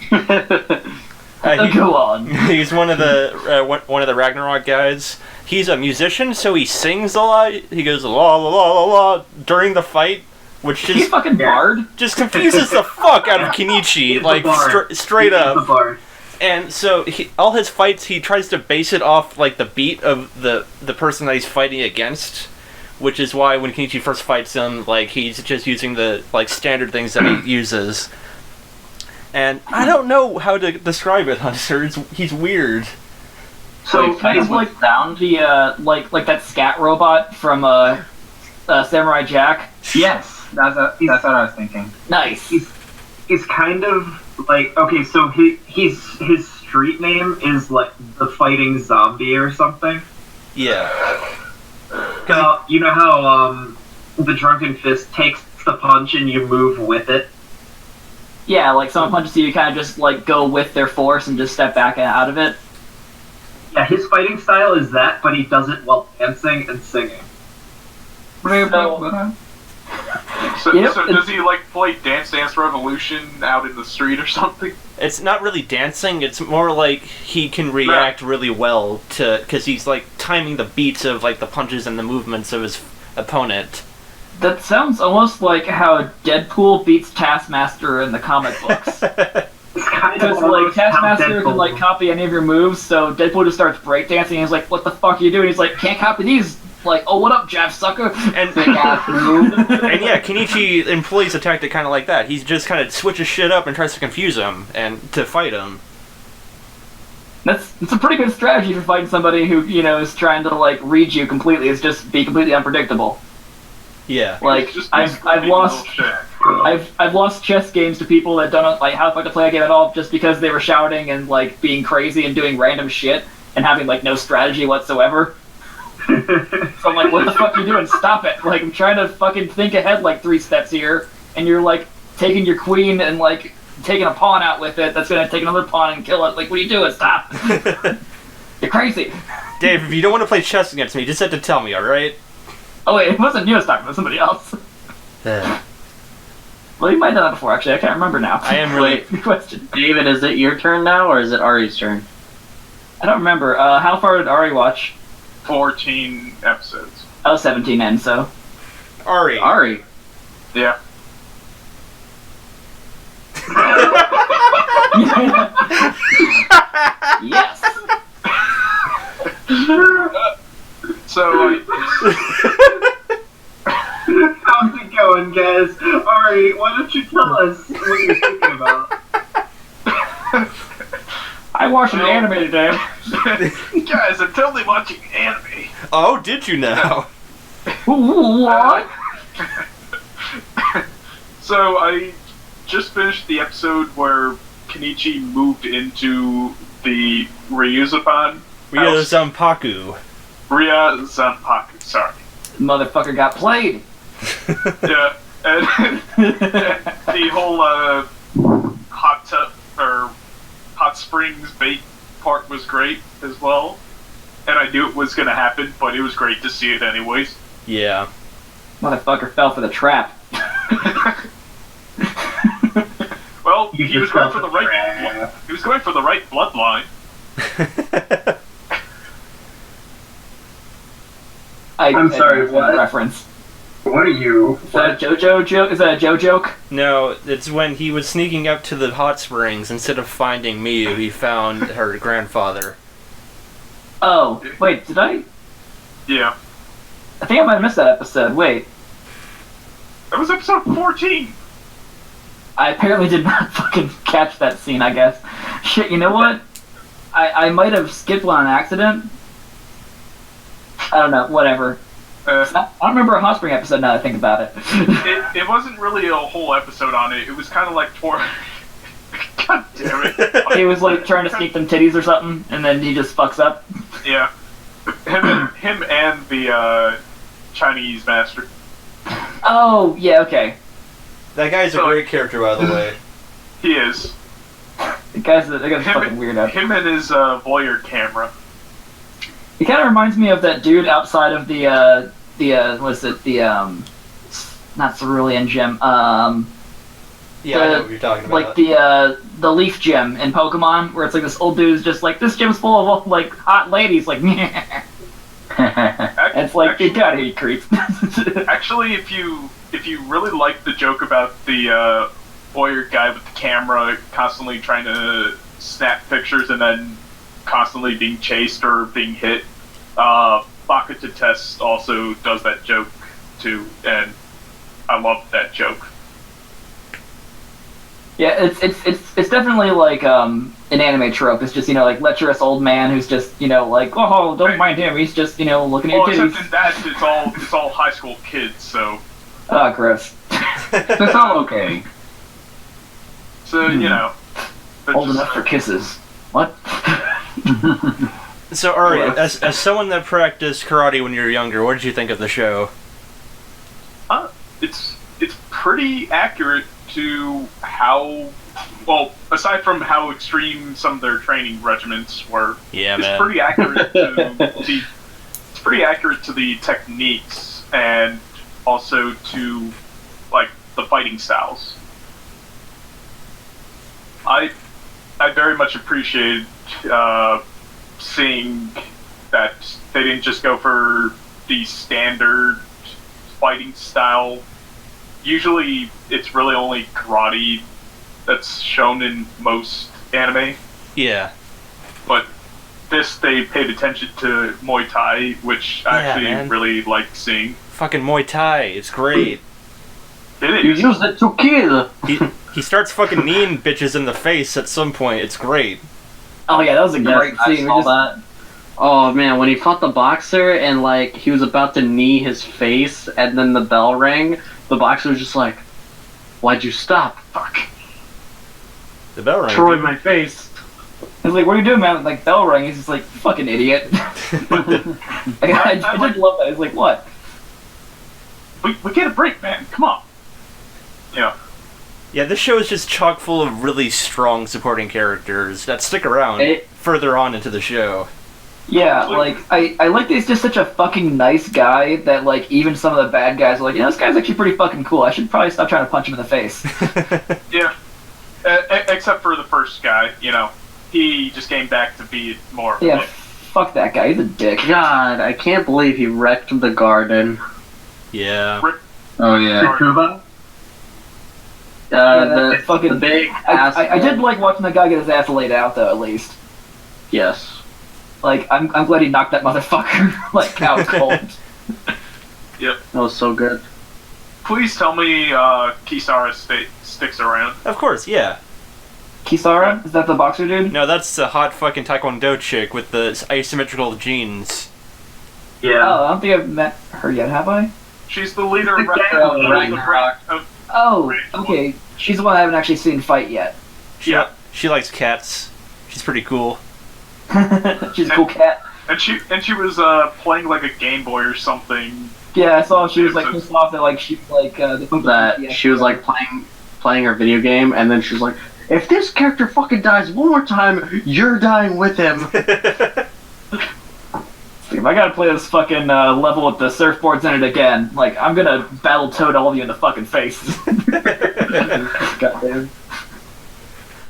Go on. He's one of the Ragnarok guys. He's a musician, so he sings a lot. He goes la la la la la during the fight, which he's fucking bard. Just confuses the fuck out of Kenichi, straight up. And so all his fights, he tries to base it off the beat of the person that he's fighting against. Which is why when Kenichi first fights him, he's just using the standard things that he uses. And I don't know how to describe it, Hunter. He's weird. So kind of like the like that scat robot from Samurai Jack. Yes, that's what I was thinking. Nice. He's kind of okay. So his street name is the Fighting Zombie or something. Yeah. You know how the Drunken Fist takes the punch and you move with it? Yeah, someone punches you kind of just go with their force and just step back and out of it. Yeah, his fighting style is that, but he does it while dancing and singing. So, So, Yep, so does he like play Dance Dance Revolution out in the street or something? It's not really dancing, it's more like he can react really well to, because he's like timing the beats of like the punches and the movements of his opponent. That sounds almost like how Deadpool beats Taskmaster in the comic books. It's kind of Because like almost how Taskmaster can Deadpool- like copy any of your moves, so Deadpool just starts breakdancing and he's like, "What the fuck are you doing?" He's like, "Can't copy these." Like, "Oh, what up, Jab sucker?" And Big ass move. and yeah, Kenichi employs a tactic kind of like that. He just kind of switches shit up and tries to confuse him and to fight him. It's a pretty good strategy for fighting somebody who, you know, is trying to like read you completely. Is just be completely unpredictable. Yeah. Like It's just I've screaming lost little shit. I've lost chess games to people that don't know like how the fuck to play a game at all, just because they were shouting and like being crazy and doing random shit and having like no strategy whatsoever. So I'm like, what the fuck are you doing? Stop it! Like, I'm trying to fucking think ahead like 3 steps here, and you're like taking your queen and like taking a pawn out with it. That's gonna take another pawn and kill it. Like, what are you doing? Stop! You're crazy. Dave, if you don't want to play chess against me, you just have to tell me, alright? Oh wait, it wasn't you I was talking about, somebody else. Well, you might have done that before, actually. I can't remember now. I am really... Good question. David, is it your turn now, or is it Ari's turn? I don't remember. How far did Ari watch? 14 episodes. I was 17 then, so. Ari. Ari. Yeah. Yes. So, How's it going, guys? Ari, why don't you tell us what you're thinking about? I watched an anime today. guys, I'm totally watching anime. Oh, did you now? What? So I just finished the episode where Kenichi moved into the Ryuzapan. Ryuzampaku. Ryuzampaku, sorry. Motherfucker got played. Yeah, and the whole hot tub or hot springs bait part was great as well. And I knew it was going to happen, but it was great to see it anyways. Yeah. Motherfucker fell for the trap. Well, You he was just going fell for the for the right. trap. He was going for the right bloodline. I'm sorry, what? Reference. What are you? Is that a JoJo joke? Is that a Joe joke? No, it's when he was sneaking up to the hot springs. Instead of finding Miyu, he found her grandfather. Oh, wait, did I? Yeah, I think I might have missed that episode. Wait, that was episode 14. I apparently did not fucking catch that scene, I guess. Shit, you know what? I might have skipped one on accident. I don't know, whatever. I don't remember a hot spring episode now that I think about it. It wasn't really a whole episode on it. It was kind of like God damn it. He was like trying to sneak them titties or something, and then he just fucks up. Yeah. Him and the Chinese master. Oh, yeah, okay. That guy's a great character, by the way. He is. The guy's a fucking weirdo. Him and his voyeur camera. He kind of reminds me of that dude outside of the not Cerulean Gym, Yeah, I know what you're talking about. like the Leaf Gym in Pokemon, where it's like this old dude's just like, this gym's full of like hot ladies, like, and it's like, get out of here, you creep. Actually, if you really like the joke about the voyeur guy with the camera constantly trying to snap pictures and then constantly being chased or being hit, Baka to Test also does that joke too, and I love that joke. Yeah, it's definitely like an anime trope. It's just, you know, like lecherous old man who's just, you know, like, oh, don't mind him. He's just, you know, looking at your Well, titties. except in that it's all high school kids, so Oh, gross. That's all okay. you know. they're Old just- enough for kisses. What? So, Ari, as someone that practiced karate when you were younger, what did you think of the show? It's pretty accurate to how, well, aside from how extreme some of their training regimens were, Yeah, it's man. pretty accurate to the techniques and also to the fighting styles. I very much appreciated seeing that they didn't just go for the standard fighting style. Usually, it's really only karate that's shown in most anime. Yeah. But this, they paid attention to Muay Thai, which I actually really like seeing. Fucking Muay Thai, it's great. It You is. use it to kill. He starts fucking kneeing bitches in the face at some point. It's great. Oh yeah, that was a great I scene. saw We just- that. Oh man, when he fought the boxer and like he was about to knee his face and then the bell rang, the boxer was just like, "Why'd you stop?" Fuck. The bell rang. Troy my face. I was like, "What are you doing, man?" Like bell rang. He's just like, "Fucking idiot." I did love that. I was like, "What?" We get a break, man. Come on. Yeah. Yeah, this show is just chock full of really strong supporting characters that stick around further on into the show. Yeah, like I like that he's just such a fucking nice guy that like even some of the bad guys are like, this guy's actually pretty fucking cool. I should probably stop trying to punch him in the face. Yeah. Except for the first guy, he just came back to be more. Yeah, fuck that guy. He's a dick. God, I can't believe he wrecked the garden. Yeah. Oh yeah. Kuba? The big ass. I did like watching that guy get his ass laid out though, at least. Yes. Like I'm glad he knocked that motherfucker like out cold. Yep. That was so good. Please tell me Kisara sticks around. Of course, yeah. Kisara? Is that the boxer dude? No, that's the hot fucking Taekwondo chick with the asymmetrical jeans. Yeah. Oh, I don't think I've met her yet, have I? She's the leader of Ragnarok. Oh, okay. She's the one I haven't actually seen fight yet. Yeah. She likes cats. She's pretty cool. She's a cool cat. And she was playing like a Game Boy or something. Yeah, I saw she was like pissed off that like she like She was like playing her video game, and then she was like, "If this character fucking dies one more time, you're dying with him." If I gotta play this fucking level with the surfboards in it again, like I'm gonna battle toad all of you in the fucking face. Goddamn.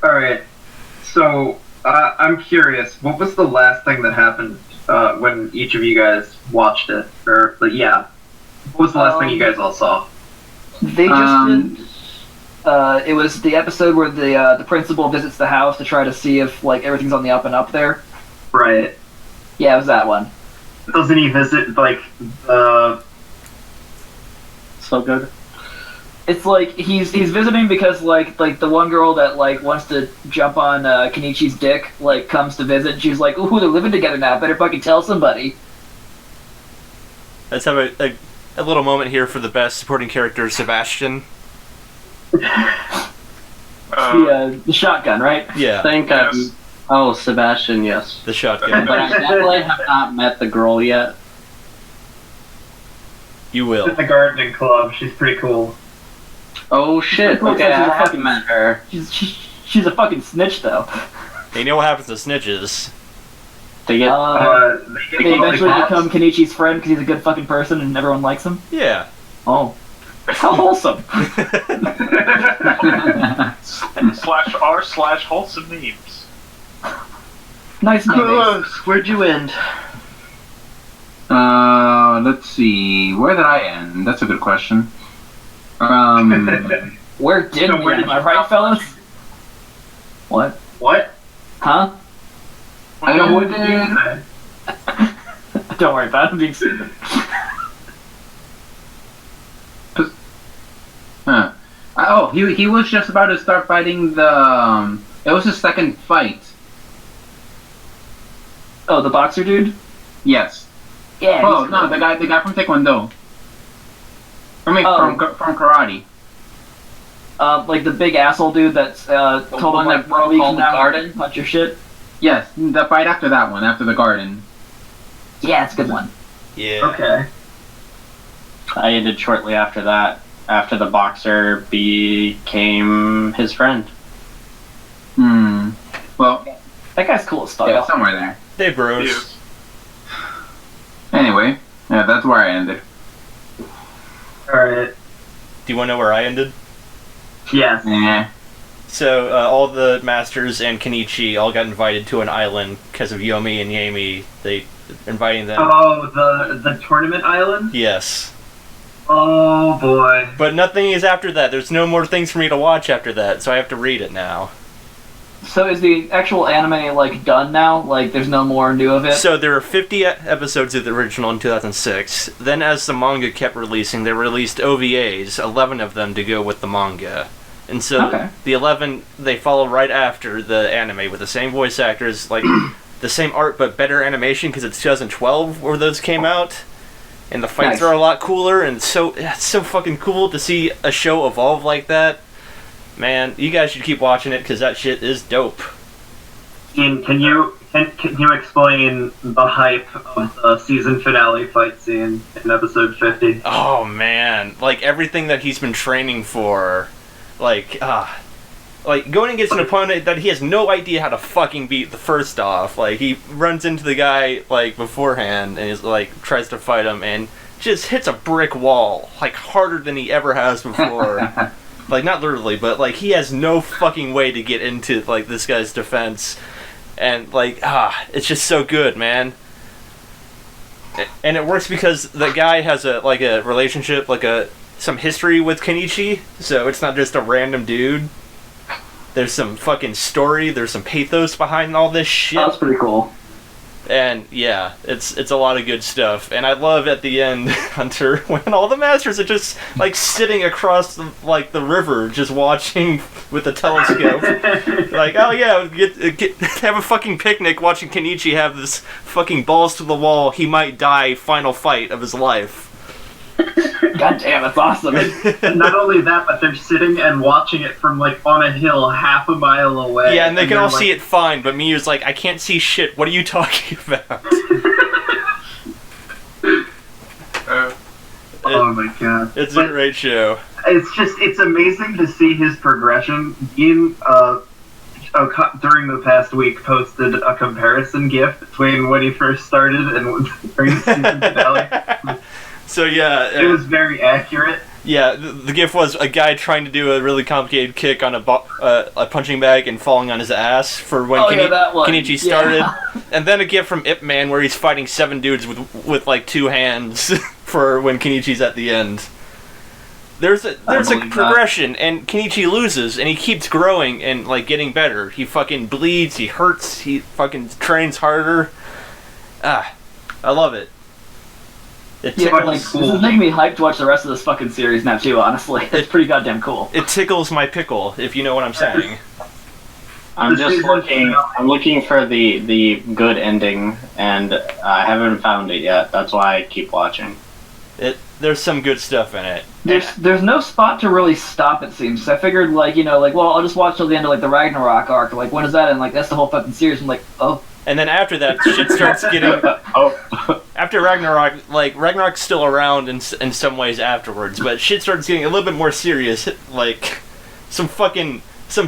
Alright. So, I'm curious, what was the last thing that happened when each of you guys watched it? Or, yeah. What was the last thing you guys all saw? They just did. It was the episode where the principal visits the house to try to see if like everything's on the up and up there. Right. Yeah, it was that one. Doesn't he visit, like, So good. It's like he's visiting because like the one girl that like wants to jump on Kenichi's dick like comes to visit. And she's like, "Ooh, they're living together now. Better fucking tell somebody." Let's have a little moment here for the best supporting character, Sebastian. The shotgun, right? Yeah, Yes. Oh, Sebastian, yes. the shotgun. But I definitely have not met the girl yet. You in will. the gardening club. She's pretty cool. Oh shit! Cool, Okay, she's a I haven't fucking- met her. She's a fucking snitch though. You know what happens to snitches? They get They They get eventually like become Kenichi's friend because he's a good fucking person and everyone likes him. Yeah. Oh, how wholesome! /r/wholesome memes. Nice name. Where'd you end? Let's see. Where did I end? That's a good question. Where did So we? where Am did I you right, stop fellas? What? What? Huh? I know what Don't worry about it. I'm being stupid. Huh. Oh, he was just about to start fighting the. It was his second fight. Oh, the boxer dude? Yes. Yeah. Oh he's no, cool. the guy from Taekwondo. From karate. Like the big asshole dude that's told one him that like broke weeks all from the now, garden? punch your shit. Yes, the fight after that one, after the garden. Yeah, it's a good one. Yeah. Okay. I ended shortly after that, after the boxer became his friend. Well, That guy's cool as fuck. yeah, somewhere there. They bros. Yes. Anyway, yeah, that's where I ended. Alright. Do you want to know where I ended? Yes. Nah. So, all the Masters and Kenichi all got invited to an island because of Yomi and Yami. They inviting them. Oh, the tournament island? Yes. Oh, boy. But nothing is after that. There's no more things for me to watch after that, so I have to read it now. So is the actual anime, like, done now? Like, there's no more new of it? So there are 50 episodes of the original in 2006. Then as the manga kept releasing, they released OVAs, 11 of them to go with the manga. And so Okay. the 11, they follow right after the anime with the same voice actors, like the same art but better animation because it's 2012 where those came out. And the fights Nice. are a lot cooler, and it's so fucking cool to see a show evolve like that. Man, you guys should keep watching it because that shit is dope. Ian, can you explain the hype of the season finale fight scene in episode 50? Oh man, like everything that he's been training for, like going against an opponent that he has no idea how to fucking beat. The first off, like he runs into the guy like beforehand and is like tries to fight him and just hits a brick wall like harder than he ever has before. Like not literally, but like he has no fucking way to get into like this guy's defense, and like it's just so good, man. And it works because the guy has a relationship, some history with Kenichi, so it's not just a random dude. There's some fucking story, there's some pathos behind all this shit. That's pretty cool. And yeah, it's a lot of good stuff. And I love at the end, Hunter, when all the masters are just like sitting across the river, just watching with a telescope. Like, oh yeah, get have a fucking picnic watching Kenichi have this fucking balls to the wall, he might die final fight of his life. God damn, that's awesome. And not only that, but they're sitting and watching it from like on a hill half a mile away. Yeah, and they can all like, see it fine, but Miyu's like, I can't see shit. What are you talking about? Oh my god. It's a great show. It's amazing to see his progression. Ian, during the past week, posted a comparison GIF between when he first started and during the season finale. So yeah, It was very accurate. yeah. The GIF was a guy trying to do a really complicated kick on a punching bag and falling on his ass for when that one. Kenichi started, Yeah. and then a GIF from Ip Man where he's fighting 7 dudes with like 2 hands for when Kenichi's at the end. There's a progression, and Kenichi loses, and he keeps growing and like getting better. He fucking bleeds, he hurts, he fucking trains harder. I love it. Yeah, like, this is making me hyped to watch the rest of this fucking series now too, honestly. It's pretty goddamn cool. It tickles my pickle, if you know what I'm saying. I'm looking for the good ending, and I haven't found it yet. That's why I keep watching. There's some good stuff in it. There's no spot to really stop, it seems. I figured, well, I'll just watch till the end of, like, the Ragnarok arc. Like, when is that? And, like, that's the whole fucking series. I'm like, oh. And then after that, shit starts getting... After Ragnarok, like, Ragnarok's still around in some ways afterwards, but shit starts getting a little bit more serious. Like, some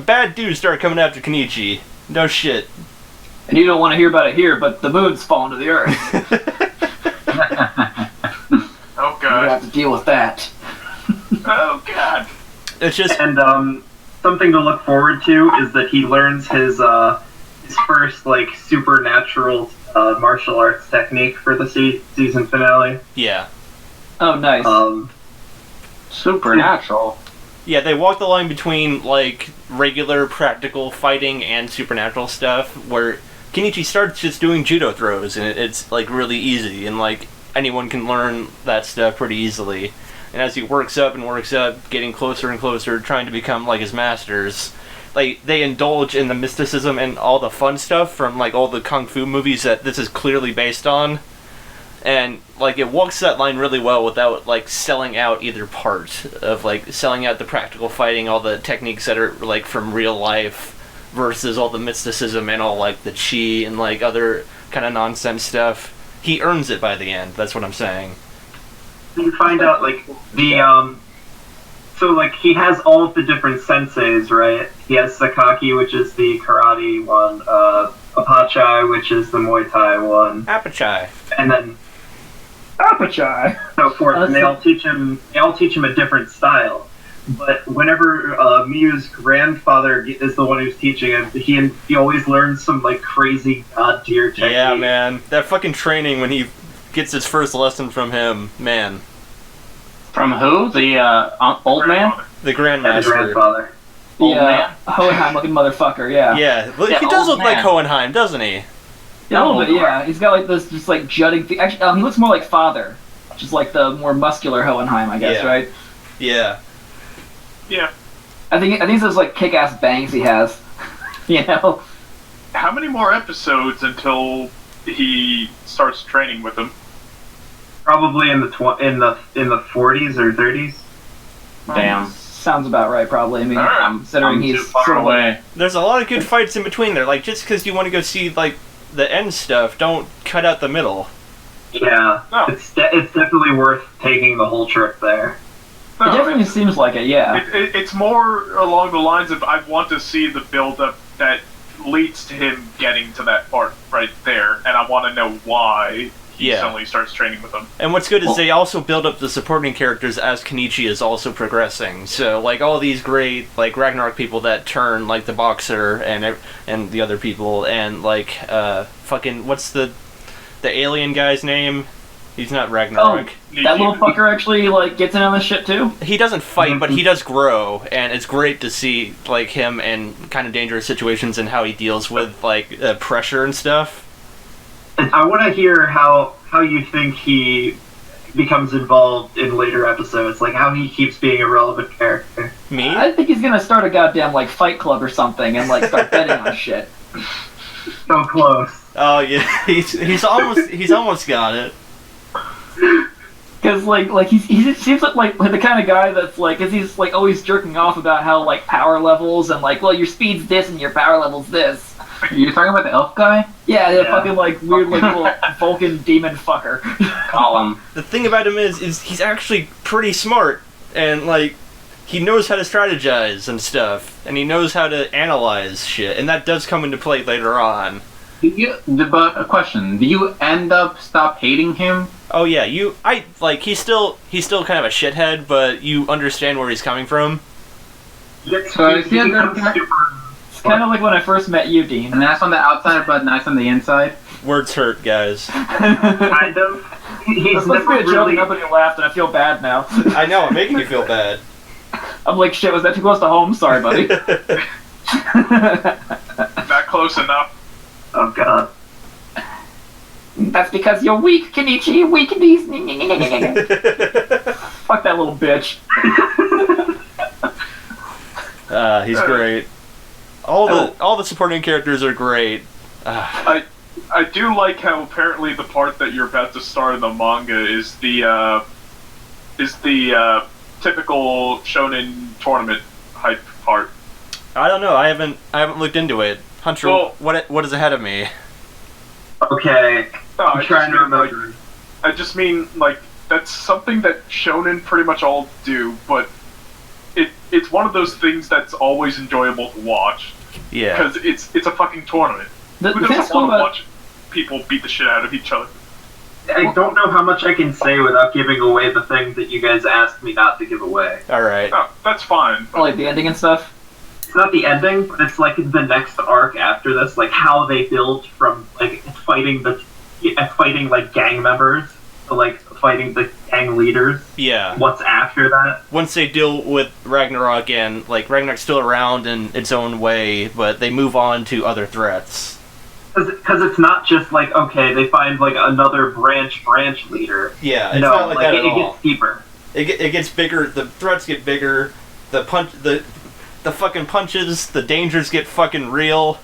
bad dudes start coming after Kenichi. No shit. And you don't want to hear about it here, but the moon's falling to the earth. Oh You god. have to deal with that. Oh god. It's just... And something to look forward to is that he learns his first like supernatural martial arts technique for the season finale. Yeah. Oh, nice. Supernatural. Yeah, they walk the line between, like, regular practical fighting and supernatural stuff, where Kenichi starts just doing judo throws, and it's, like, really easy, and, like, anyone can learn that stuff pretty easily. And as he works up, getting closer and closer, trying to become, like, his masters, like, they indulge in the mysticism and all the fun stuff from, like, all the kung fu movies that this is clearly based on. And, like, it walks that line really well without, like, selling out either part of, like, selling out the practical fighting, all the techniques that are, like, from real life versus all the mysticism and all, like, the chi and, like, other kind of nonsense stuff. He earns it by the end, that's what I'm saying. You find out, like, so, like, he has all of the different senseis, right? He has Sakaki, which is the karate one, Apachai, which is the Muay Thai one. Apachai. And then Apachai. so forth, and they all teach him a different style. but whenever Miyu's grandfather is the one who's teaching him, he always learns some like crazy god tier technique. Yeah, man. That fucking training when he gets his first lesson from him, man. From who? The old man? The Yeah, Grandmaster. the grandfather. Old man? Hohenheim looking motherfucker, yeah. Yeah, Yeah, he does old look like man. Hohenheim, doesn't he? Yeah, a little bit, yeah. He's got like this just like jutting thing. Actually, he looks more like Father. Just like the more muscular Hohenheim, I guess, Yeah. right? Yeah. Yeah. I think it's those like kick-ass bangs he has. You know? How many more episodes until he starts training with them? Probably in the 40s or 30s. Damn. Sounds about right, probably. I mean, Alright. considering I'm too he's far sort of like- away. There's a lot of good fights in between there. Like, just because you want to go see, like, the end stuff, don't cut out the middle. Yeah, No. it's definitely worth taking the whole trip there. It definitely seems like it, yeah. It's more along the lines of I want to see the build-up that leads to him getting to that part right there, and I want to know why he Yeah. suddenly starts training with them. And what's good is they also build up the supporting characters as Kenichi is also progressing. So, like, all these great, like, Ragnarok people that turn, like, the boxer and the other people, and, like, fucking, what's the alien guy's name? He's not Ragnarok. That little fucker actually like gets in on this shit too. He doesn't fight, but he does grow, and it's great to see, like, him in kind of dangerous situations and how he deals with, like, pressure and stuff. And I want to hear how you think he becomes involved in later episodes, like how he keeps being a relevant character. Me? I think he's gonna start a goddamn like fight club or something and like start betting on shit. So close. Oh yeah, he's almost got it. Because like he seems like the kind of guy that's like, cause he's like always jerking off about how like power levels and like, well, your speed's this and your power level's this. You're talking about the elf guy? Yeah, that Yeah. fucking like weird like little Vulcan demon fucker. Column. The thing about him is he's actually pretty smart, and like he knows how to strategize and stuff, and he knows how to analyze shit, and that does come into play later on. But a question: do you end up stop hating him? Oh yeah, he's still kind of a shithead, but you understand where he's coming from. So is he a good becomes guy? super- It's kind of like when I first met you, Dean. Nice on the outside, but nice on the inside. Words hurt, guys. kind of. He's That's supposed to never be a joke, and really. nobody laughed, and I feel bad now. I know, I'm making you feel bad. I'm like, shit, was that too close to home? Sorry, buddy. Not close enough. Oh god. That's because you're weak, Kenichi. Weakness. Fuck that little bitch. He's great. All the supporting characters are great. I do like how apparently the part that you're about to start in the manga is the typical shonen tournament hype part. I don't know. I haven't looked into it. Hunter, Well- what is ahead of me? Okay. No, I'm trying to remember. I just mean like that's something that shonen pretty much all do, but it's one of those things that's always enjoyable to watch Yeah. because it's a fucking tournament. The Who thing's doesn't cool want to about watch people beat the shit out of each other? I don't know how much I can say without giving away the thing that you guys asked me not to give away. All right. No, that's fine. but- like the ending and stuff. It's not the ending, but it's like the next arc after this, like how they build from like fighting like gang members to like fighting the gang leaders. Yeah. What's after that? Once they deal with Ragnarok, and like Ragnarok's still around in its own way, but they move on to other threats. Because it's not just like, okay, they find like another branch leader. Yeah, it's No, not like that at it all. gets deeper. It gets bigger. The threats get bigger. The fucking punches, the dangers get fucking real.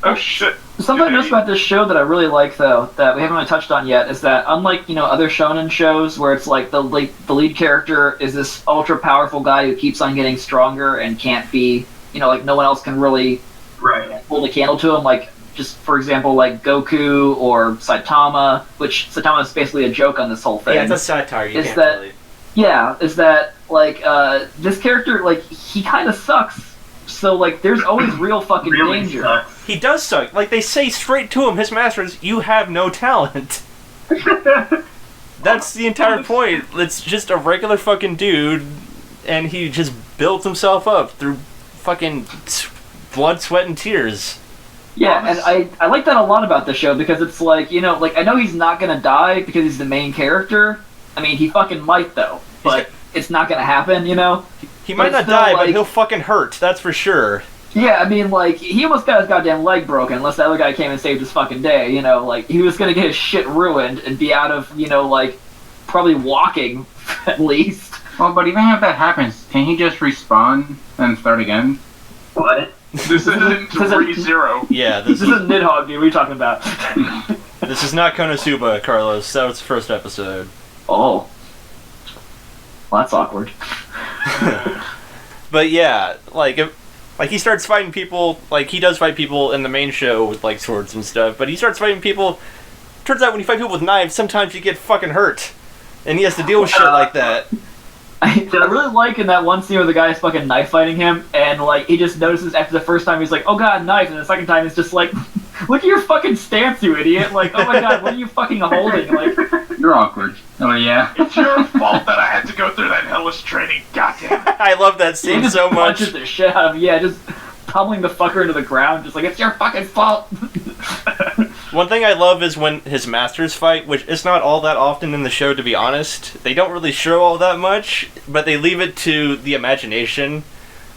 Oh shit! Something I noticed about this show that I really like, though, that we haven't really touched on yet, is that unlike, other shonen shows where it's like the lead character is this ultra powerful guy who keeps on getting stronger and can't be, like no one else can really Right. hold a candle to him, like just for example like Goku or Saitama, which Saitama is basically a joke on this whole thing. Yeah, it's a satire. You Is can't that- really. Yeah, is that like this character, like he kind of sucks. So like there's always real fucking Really danger. sucks. He does suck. Like they say straight to him, his master is, "You have no talent." That's the entire point. It's just a regular fucking dude, and he just builds himself up through fucking blood, sweat, and tears. Yeah, and I like that a lot about the show, because it's like, you know, like, I know he's not gonna die because he's the main character. I mean, he fucking might, though, but it's not gonna happen, you know? He might not die, but he'll fucking hurt, that's for sure. Yeah, I mean, like, he almost got his goddamn leg broken, unless the other guy came and saved his fucking day, you know? Like, he was gonna get his shit ruined and be out of, you know, like, probably walking, at least. Well, but even if that happens, can he just respawn and start again? What? This isn't ReZero. Yeah, This isn't Nidhogg, dude. What are you talking about? This is not Konosuba, Carlos. That was the first episode. Oh. Well, that's awkward. But yeah, like he starts fighting people. Like, he does fight people in the main show with like swords and stuff. But he starts fighting people. Turns out when you fight people with knives, sometimes you get fucking hurt, and he has to deal with shit like that. I really like in that one scene where the guy is fucking knife fighting him, and like he just notices after the first time he's like, "Oh god, knife," and the second time it's just like, "Look at your fucking stance, you idiot!" Like, "Oh my god, what are you fucking holding?" Like, You're awkward. Oh yeah. It's your fault that I had to go through that hellish training. Goddamn it! I love that he scene just so much. punches the shit out of just pummeling the fucker into the ground, just like, "It's your fucking fault." One thing I love is when his masters fight, which is not all that often in the show, to be honest. They don't really show all that much, but they leave it to the imagination.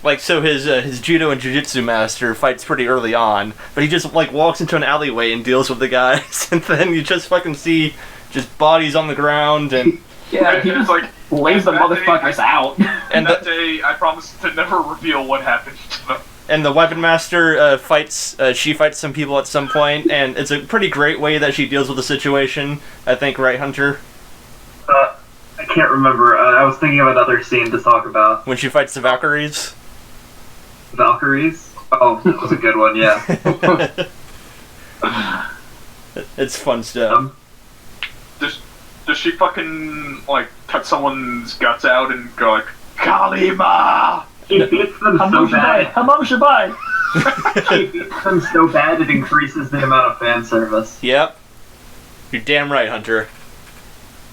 Like, so his judo and jiu-jitsu master fights pretty early on, but he just, like, walks into an alleyway and deals with the guys, and then you just fucking see just bodies on the ground, and... Yeah, he just like lays the motherfuckers out. And that day, I promised to never reveal what happened to them. And the weapon master she fights some people at some point, and it's a pretty great way that she deals with the situation, I think, right, Hunter? I can't remember. I was thinking of another scene to talk about. When she fights the Valkyries? Valkyries? Oh, that was a good one, yeah. It's fun stuff. Does she fucking, like, cut someone's guts out and go like, Kalima! She beats them so bad. Hamam Shabai! She beats them so bad it increases the amount of fan service. Yep. You're damn right, Hunter.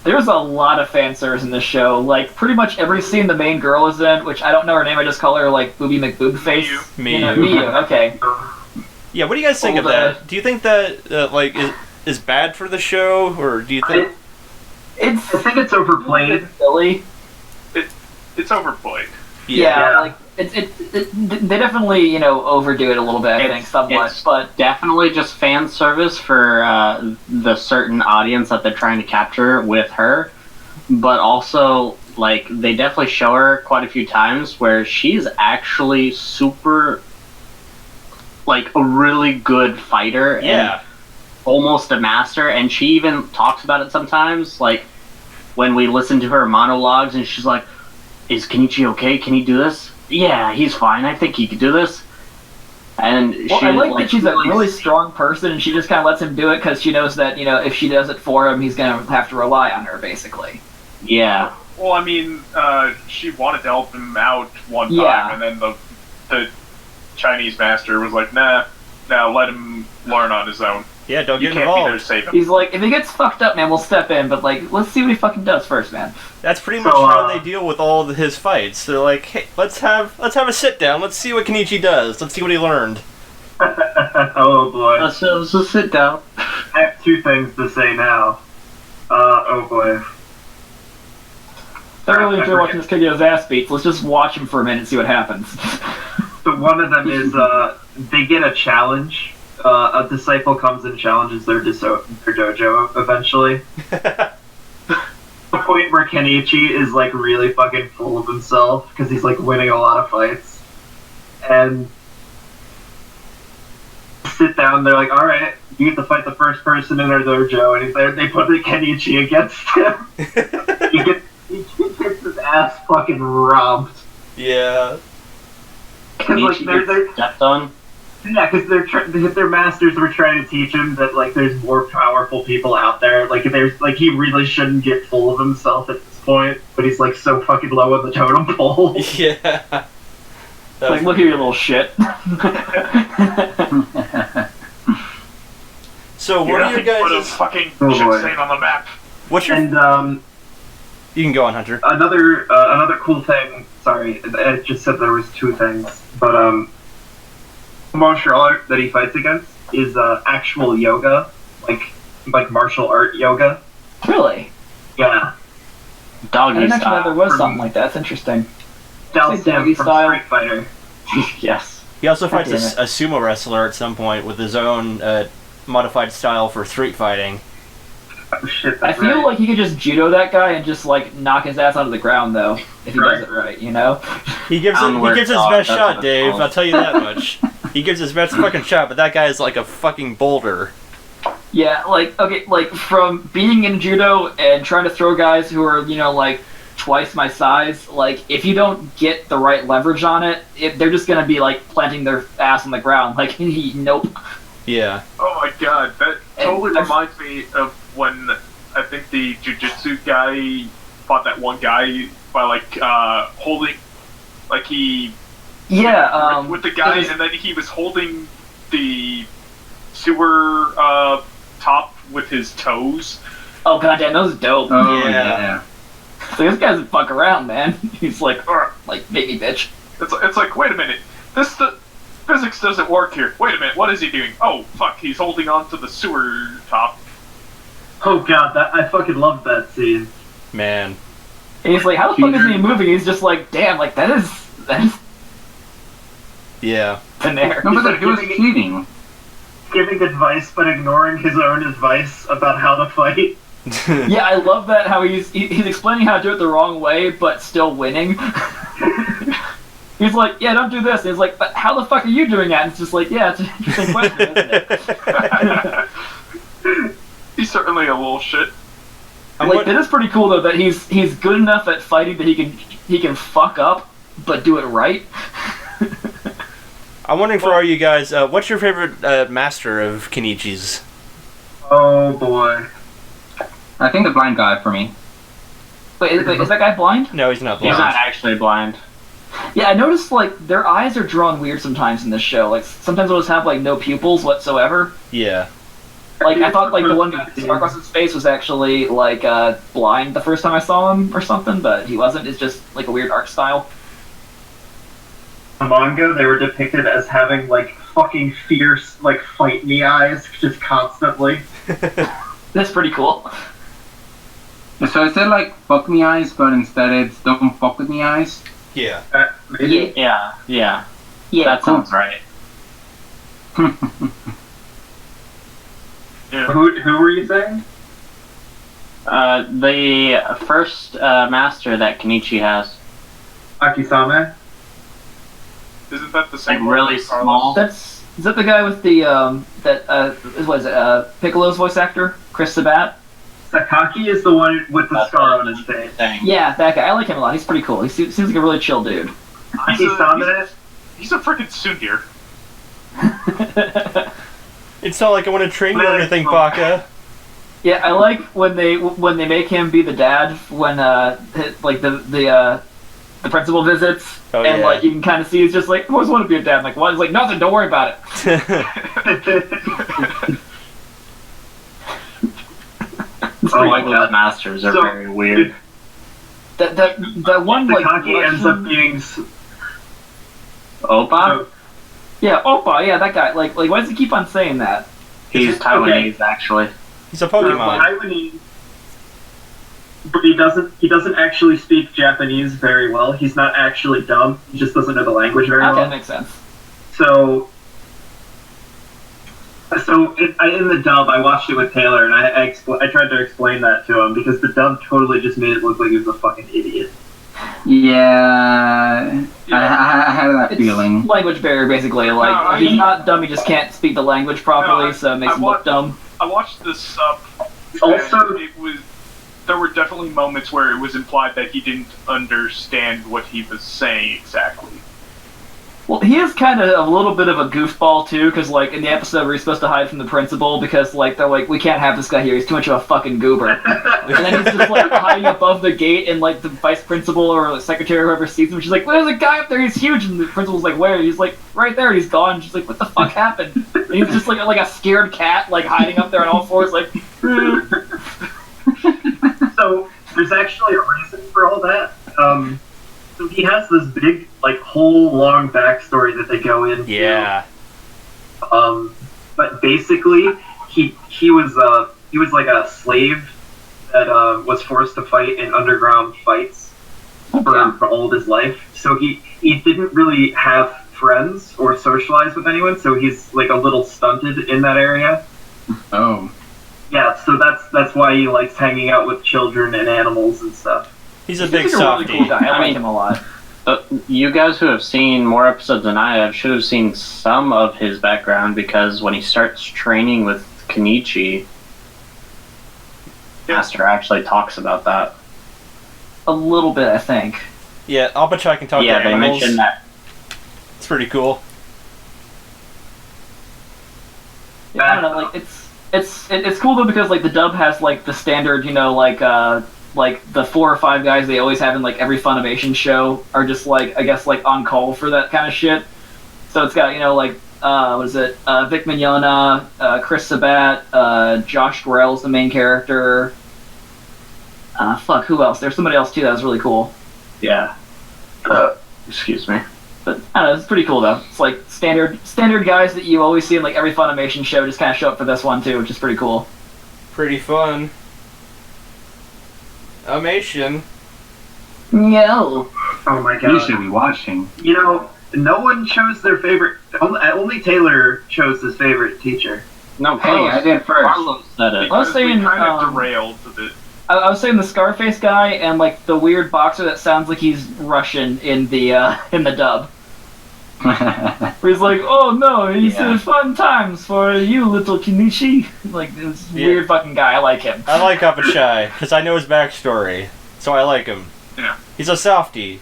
There's a lot of fan service in this show. Like, pretty much every scene the main girl is in, which I don't know her name, I just call her, like, Booby McBoobface. Miyu. You know, Miyu, okay. Yeah, what do you guys think of that? Do you think that, like, is bad for the show, or do you think... I think it's overplayed. Silly. It's overplayed. Yeah, like, they definitely, you know, overdo it a little bit, I think, somewhat, it's but... definitely just fan service for the certain audience that they're trying to capture with her, but also, like, they definitely show her quite a few times where she's actually super, like, a really good fighter and almost a master, and she even talks about it sometimes, like, when we listen to her monologues, and she's like, "Is Kenichi okay? Can he do this? Yeah, he's fine. I think he could do this." And well, I like that she's a really strong person, and she just kind of lets him do it because she knows that, you know, if she does it for him, he's going to have to rely on her, basically. Yeah. Well, I mean, she wanted to help him out one time, and then the Chinese master was like, nah, let him learn on his own. Yeah, don't get involved. You can't be there to save him. He's like, if he gets fucked up, man, we'll step in, but, like, let's see what he fucking does first, man. That's pretty much how they deal with all his fights. They're like, hey, let's have a sit down. Let's see what Kenichi does. Let's see what he learned. Oh boy. Let's just sit down. I have two things to say now. Oh boy. Thoroughly enjoy watching this kid get his ass beat, so let's just watch him for a minute and see what happens. So one of them is, they get a challenge. A disciple comes and challenges their dojo eventually. The point where Kenichi is like really fucking full of himself because he's like winning a lot of fights. And sit down, they're like, alright, you get to fight the first person in our dojo, and they put the Kenichi against him. he gets his ass fucking robbed. Yeah. Kenichi gets stepped on. Yeah, because their masters were trying to teach him that like there's more powerful people out there. Like there's like he really shouldn't get full of himself at this point, but he's like so fucking low on the totem pole. Yeah. Like, look at your little shit. So what are your guys? Put a fucking shit stain on the map. What's your? And You can go on, Hunter. another cool thing. sorry, I just said there was two things, but the martial art that he fights against is actual yoga, like martial art yoga. Really? Yeah. I Doggy didn't actually know there style. was something like that. That's interesting. Down Say doggy from style. Street Fighter. Yes. He also fights damn it. a sumo wrestler at some point with his own modified style for street fighting. Oh shit, I that's feel right. like he could just judo that guy and just like knock his ass onto the ground though, if he does it right, you know? He gives Downward his dog, best that's shot, what it's Dave. called. I'll tell you that much. He gives his best fucking shot, but that guy is like a fucking boulder. Yeah, like from being in judo and trying to throw guys who are, you know, like twice my size, like if you don't get the right leverage on it, they're just gonna be like planting their ass on the ground. Like, nope. Yeah. Oh my god, that totally And I've- reminds me of when I think the jujitsu guy fought that one guy by holding, like he Yeah, with the guy, it was- and then he was holding the sewer top with his toes. oh goddamn, that was dope. Oh Yeah. yeah. So this guy doesn't fuck around, man. He's like, "Arr," like, make me bitch. It's like, wait a minute, the physics doesn't work here. Wait a minute, what is he doing? Oh fuck, he's holding on to the sewer top. Oh god, I fucking loved that scene. Man. And he's like, how the fuck is he moving? He's just like, damn, like that is Yeah. in there. No, but like he was giving it- cheating. Giving advice but ignoring his own advice about how to fight. Yeah, I love that how he's explaining how to do it the wrong way, but still winning. He's like, yeah, don't do this. And he's like, but how the fuck are you doing that? And it's just like, yeah, it's an interesting question, isn't it? He's certainly a little shit. Like, that is pretty cool though that he's good enough at fighting that he can fuck up, but do it right. I'm wondering for all you guys, what's your favorite master of Kenichi's? Oh boy. I think the blind guy for me. Wait, is that guy blind? No, he's not He's blind. not actually blind. Yeah, I noticed like their eyes are drawn weird sometimes in this show. Like sometimes they'll just have like no pupils whatsoever. Yeah. Like I thought like the one guy with the scar across his face was actually like blind the first time I saw him or something, but he wasn't. It's just like a weird art style. The manga, they were depicted as having like fucking fierce, like fight me eyes just constantly. That's pretty cool. So is it like fuck me eyes, but instead it's don't fuck with me eyes? Yeah. Maybe. Yeah. Yeah, That sounds right. Yeah. Who were you saying? The first master that Kenichi has, Akisame? Isn't that the like same? really one, Carlos? small. Is that the guy with the what is it? Piccolo's voice actor, Chris Sabat? Sakaki is the one with the That's scar what on his face. thing. Yeah, that guy. I like him a lot. He's pretty cool. He seems like a really chill dude. Akisame? He's a freaking tsundere. It's not like I want to train you or anything, Baka. Yeah, I like when they make him be the dad when like the principal visits Oh, and yeah. like you can kind of see he's just like I always want to be a dad. I'm like what? He's like nothing. Don't worry about it. Oh my All god. the masters are So- very weird. That one like Sakaki ends up Russian- being Oppa? yeah Oppa yeah that guy like why does he keep on saying that? He's Taiwanese, actually. He's a Pokemon. Taiwanese, but he doesn't actually speak Japanese very well. He's not actually dumb. He just doesn't know the language very Okay, that well. makes sense. So in the dub, I watched it with Taylor, and I tried to explain that to him because the dub totally just made it look like he was a fucking idiot. Yeah, I had that It's feeling. language barrier basically. Like No, I he's mean- not dumb. He just can't speak the language properly, No, so it makes I him want- look dumb. I watched the sub. Also- and there were definitely moments where it was implied that he didn't understand what he was saying exactly. Well, he is kind of a little bit of a goofball too, because like in the episode where he's supposed to hide from the principal, because like they're like, we can't have this guy here. He's too much of a fucking goober. And then he's just like hiding above the gate, and like the vice principal or the secretary or whoever sees him, she's like, "Well, there's a guy up there. He's huge." And the principal's like, "Where?" He's like, "Right there." And he's gone. And she's like, "What the fuck happened?" And he's just like a scared cat, like hiding up there on all fours, like. So there's actually a reason for all that. So he he has this big, like, whole long backstory that they go into. Yeah. But basically, he was like a slave that was forced to fight in underground fights for all of his life. So he didn't really have friends or socialize with anyone. So he's like a little stunted in that area. Oh. Yeah, so that's why he likes hanging out with children and animals and stuff. He's a He's big a really softie. cool guy. I like mean- him a lot. You guys who have seen more episodes than I have should have seen some of his background, because when he starts training with Kenichi, Master actually talks about that. A little bit, I think. Yeah, Abachai can talk to Yeah, they animals. mentioned that. It's pretty cool. Yeah, I don't know, like it's cool though, because like the dub has like the standard, you know, like the 4 or 5 guys they always have in like every Funimation show are just like, I guess, like on call for that kind of shit. So it's got, you know, like what is it? Vic Mignogna, Chris Sabat, Josh Gorell's the main character. Who else? There's somebody else too that was really cool. Yeah. Excuse me. But I don't know, it's pretty cool though. It's like standard guys that you always see in like every Funimation show just kind of show up for this one too, which is pretty cool. Pretty fun. Amation. No. Oh my god! You should be watching. You know, no one chose their favorite. Only Taylor chose his favorite teacher. No, Hey, Carlos, I did first. Carlos said it. I was Because saying, we kind of um, derailed a bit. I was saying the Scarface guy and like the weird boxer that sounds like he's Russian in the dub. Where he's like, oh no, he said fun times for you, little Kenichi. Like this weird fucking guy. I like him. I like Abachai, because I know his backstory, so I like him. Yeah. He's a softie.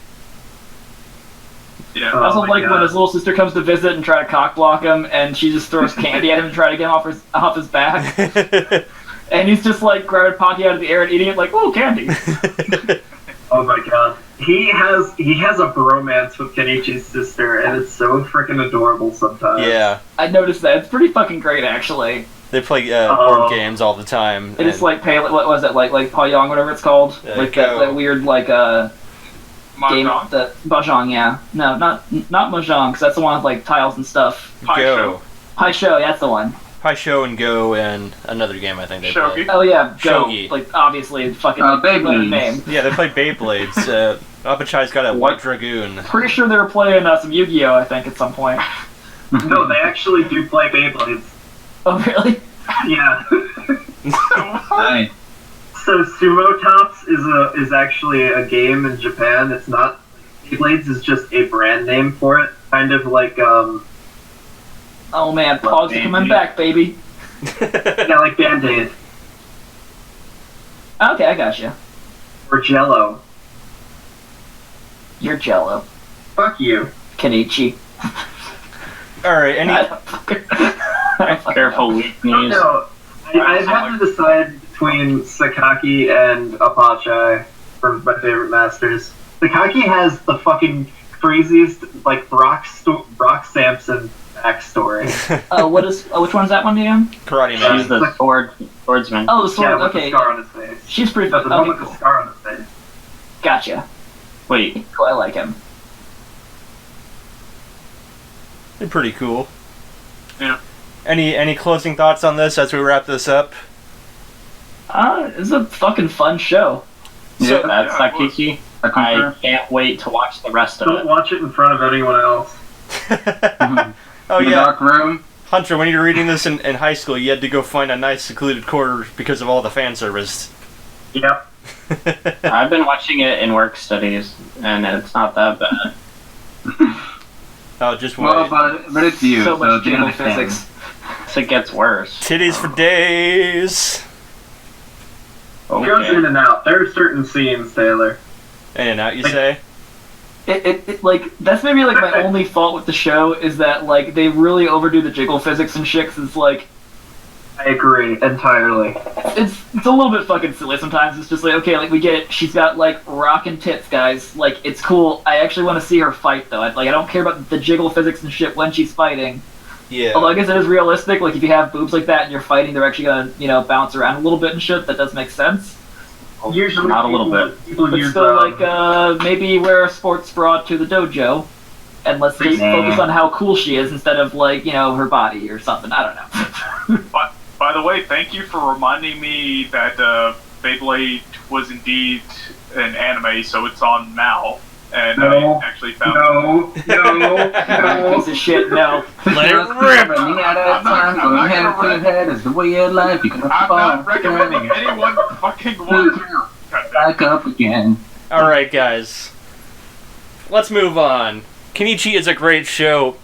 Yeah. Oh I also my like when God. his little sister comes to visit and try to cock block him, and she just throws candy at him to try to get him off his back. And he's just like grabbing Pocky out of the air and eating it like, oh, candy. Oh my god. He has a bromance with Kenichi's sister, and it's so freaking adorable sometimes. Yeah, I noticed that. It's pretty fucking great, actually. they play Oh. board games all the time. It is and- like what was it, like Payong, whatever it's called, like Go. that weird like game, Mahjong? the Mahjong, yeah. No, not Mahjong, because that's the one with like tiles and stuff. Pai Go. Sho. Pai Sho, that's the one. Pai Sho and Go and another game I think they play. Shogi. Oh yeah, Go. Shogi. Like obviously, fucking Beyblades. name. Yeah, they play Beyblades. Abachai's got a White Dragoon. Pretty sure they were playing some Yu-Gi-Oh! I think at some point. No, they actually do play Beyblades. Oh really? Yeah. Nice. So Sumo Tops is actually a game in Japan. It's not Beyblades is just a brand name for it. Kind of like Oh man, Pog's Band-Aid. coming back, baby. yeah, like Band-Aid Okay, I got you. or Jello. You're Jello, Fuck you. Kenichi. Alright, any Careful, weak knees. No, I'd have to decide between Sakaki and Apache for my favorite masters. Sakaki has the fucking craziest, like, Brock Sampson backstory. Which one's that one again? Karate Man. She's the swordsman. Oh, the sword. Yeah, with Okay, the scar on his face. she's pretty. The one Okay, with the cool. scar on his face. Gotcha. Wait, Cool, I like him. They're pretty cool. Yeah. Any closing thoughts on this as we wrap this up? It's a fucking fun show. so Yeah, that's yeah, it was. Sakiki. I I concur. can't wait to watch the rest of Don't it. watch it in front of anyone else. Oh In the yeah, dark room. Hunter, when you were reading this in high school, you had to go find a nice secluded corner because of all the fan service. Yep. I've been watching it in work studies, and it's not that bad. Oh, just wait. Well, but it's you, So so, much they jiggle understand. physics. So it gets worse. Titties for days. It goes in and out. There are certain scenes, Taylor. In and out, you say? It like that's maybe like my only fault with the show is that like they really overdo the jiggle physics and shit. 'Cause it's like I agree entirely. it's a little bit fucking silly sometimes. It's just like, okay, like we get it. She's got like rockin' tits, guys. Like it's cool. I actually want to see her fight though. I don't care about the jiggle physics and shit when she's fighting. Yeah. Although I guess it is realistic. Like if you have boobs like that and you're fighting, they're actually gonna bounce around a little bit and shit. That does make sense. Usually, Not a little bit. People But use still, like, maybe wear a sports bra to the dojo, and let's just focus on how cool she is instead of, like, you know, her body or something. I don't know. By the way, thank you for reminding me that Beyblade was indeed an anime, so it's on Mal. And No. I actually found no. Piece of shit, no. Let it rip. Is the way of life. You can I'm not recommending anyone fucking watch. back up again. Alright, guys. Let's move on. Kenichi is a great show.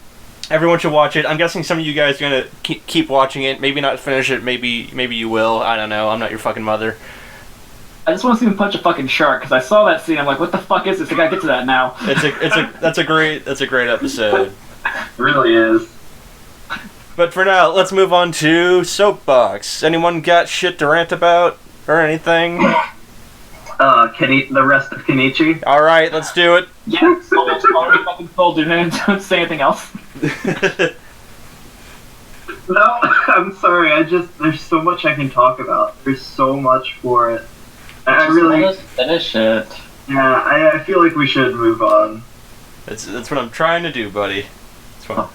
Everyone should watch it. I'm guessing some of you guys are gonna keep watching it. Maybe not finish it. Maybe you will. I don't know. I'm not your fucking mother. I just want to see him punch a fucking shark, because I saw that scene, I'm like, what the fuck is this? I gotta get to that now. That's a great episode. It really is. But for now, let's move on to Soapbox. Anyone got shit to rant about or anything? The rest of Kenichi. All right, let's do it. Yeah, already fucking sold, dude, and don't say anything else. No, I'm sorry. There's so much I can talk about. There's so much for it. I really, Let us finish it. yeah. I feel like we should move on. That's what I'm trying to do, buddy. That's what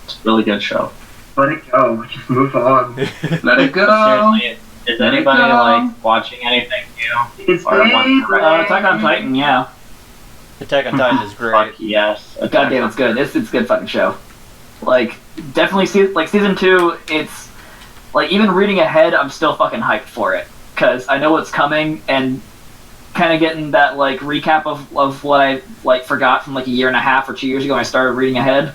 It's a really good show. Let it go. Just move on. Let it go. Seriously, is Let it anybody go. like watching anything new? It's Or one- Attack on Titan, yeah. Attack on Titan is great. Fuck yes. Goddamn, it's good. It's a good fucking show. Like, definitely, season 2, it's, like, even reading ahead, I'm still fucking hyped for it. Because I know what's coming, and kind of getting that, like, recap of what I, like, forgot from, like, a year and a half or 2 years ago when I started reading ahead.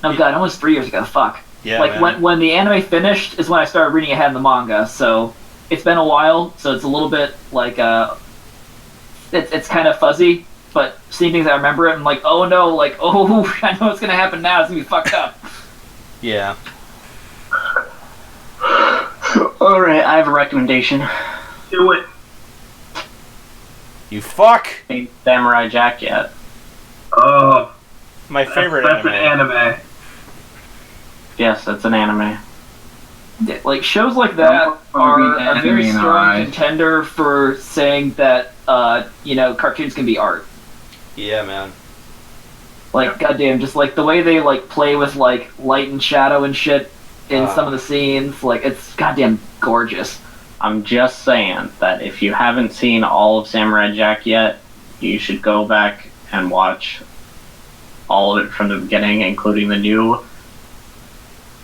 Oh god, almost 3 years ago, fuck. Yeah, like, man. when the anime finished is when I started reading ahead in the manga, so it's been a while, so it's a little bit, like, it's kind of fuzzy, but seeing things I remember it, I'm like, oh no, like, oh, I know what's gonna happen now, it's gonna be fucked up. Yeah. Alright, I have a recommendation. Do it. You fuck! Ain't Samurai Jack yet. Oh, My favorite that's anime. an anime. Yes, it's an anime. Like, shows like that are a very Anime, strong alright. contender for saying that, you know, cartoons can be art. Yeah, man. Like, goddamn, just like the way they like play with like light and shadow and shit in some of the scenes, like it's goddamn gorgeous. I'm just saying that if you haven't seen all of Samurai Jack yet, you should go back and watch all of it from the beginning, including the new.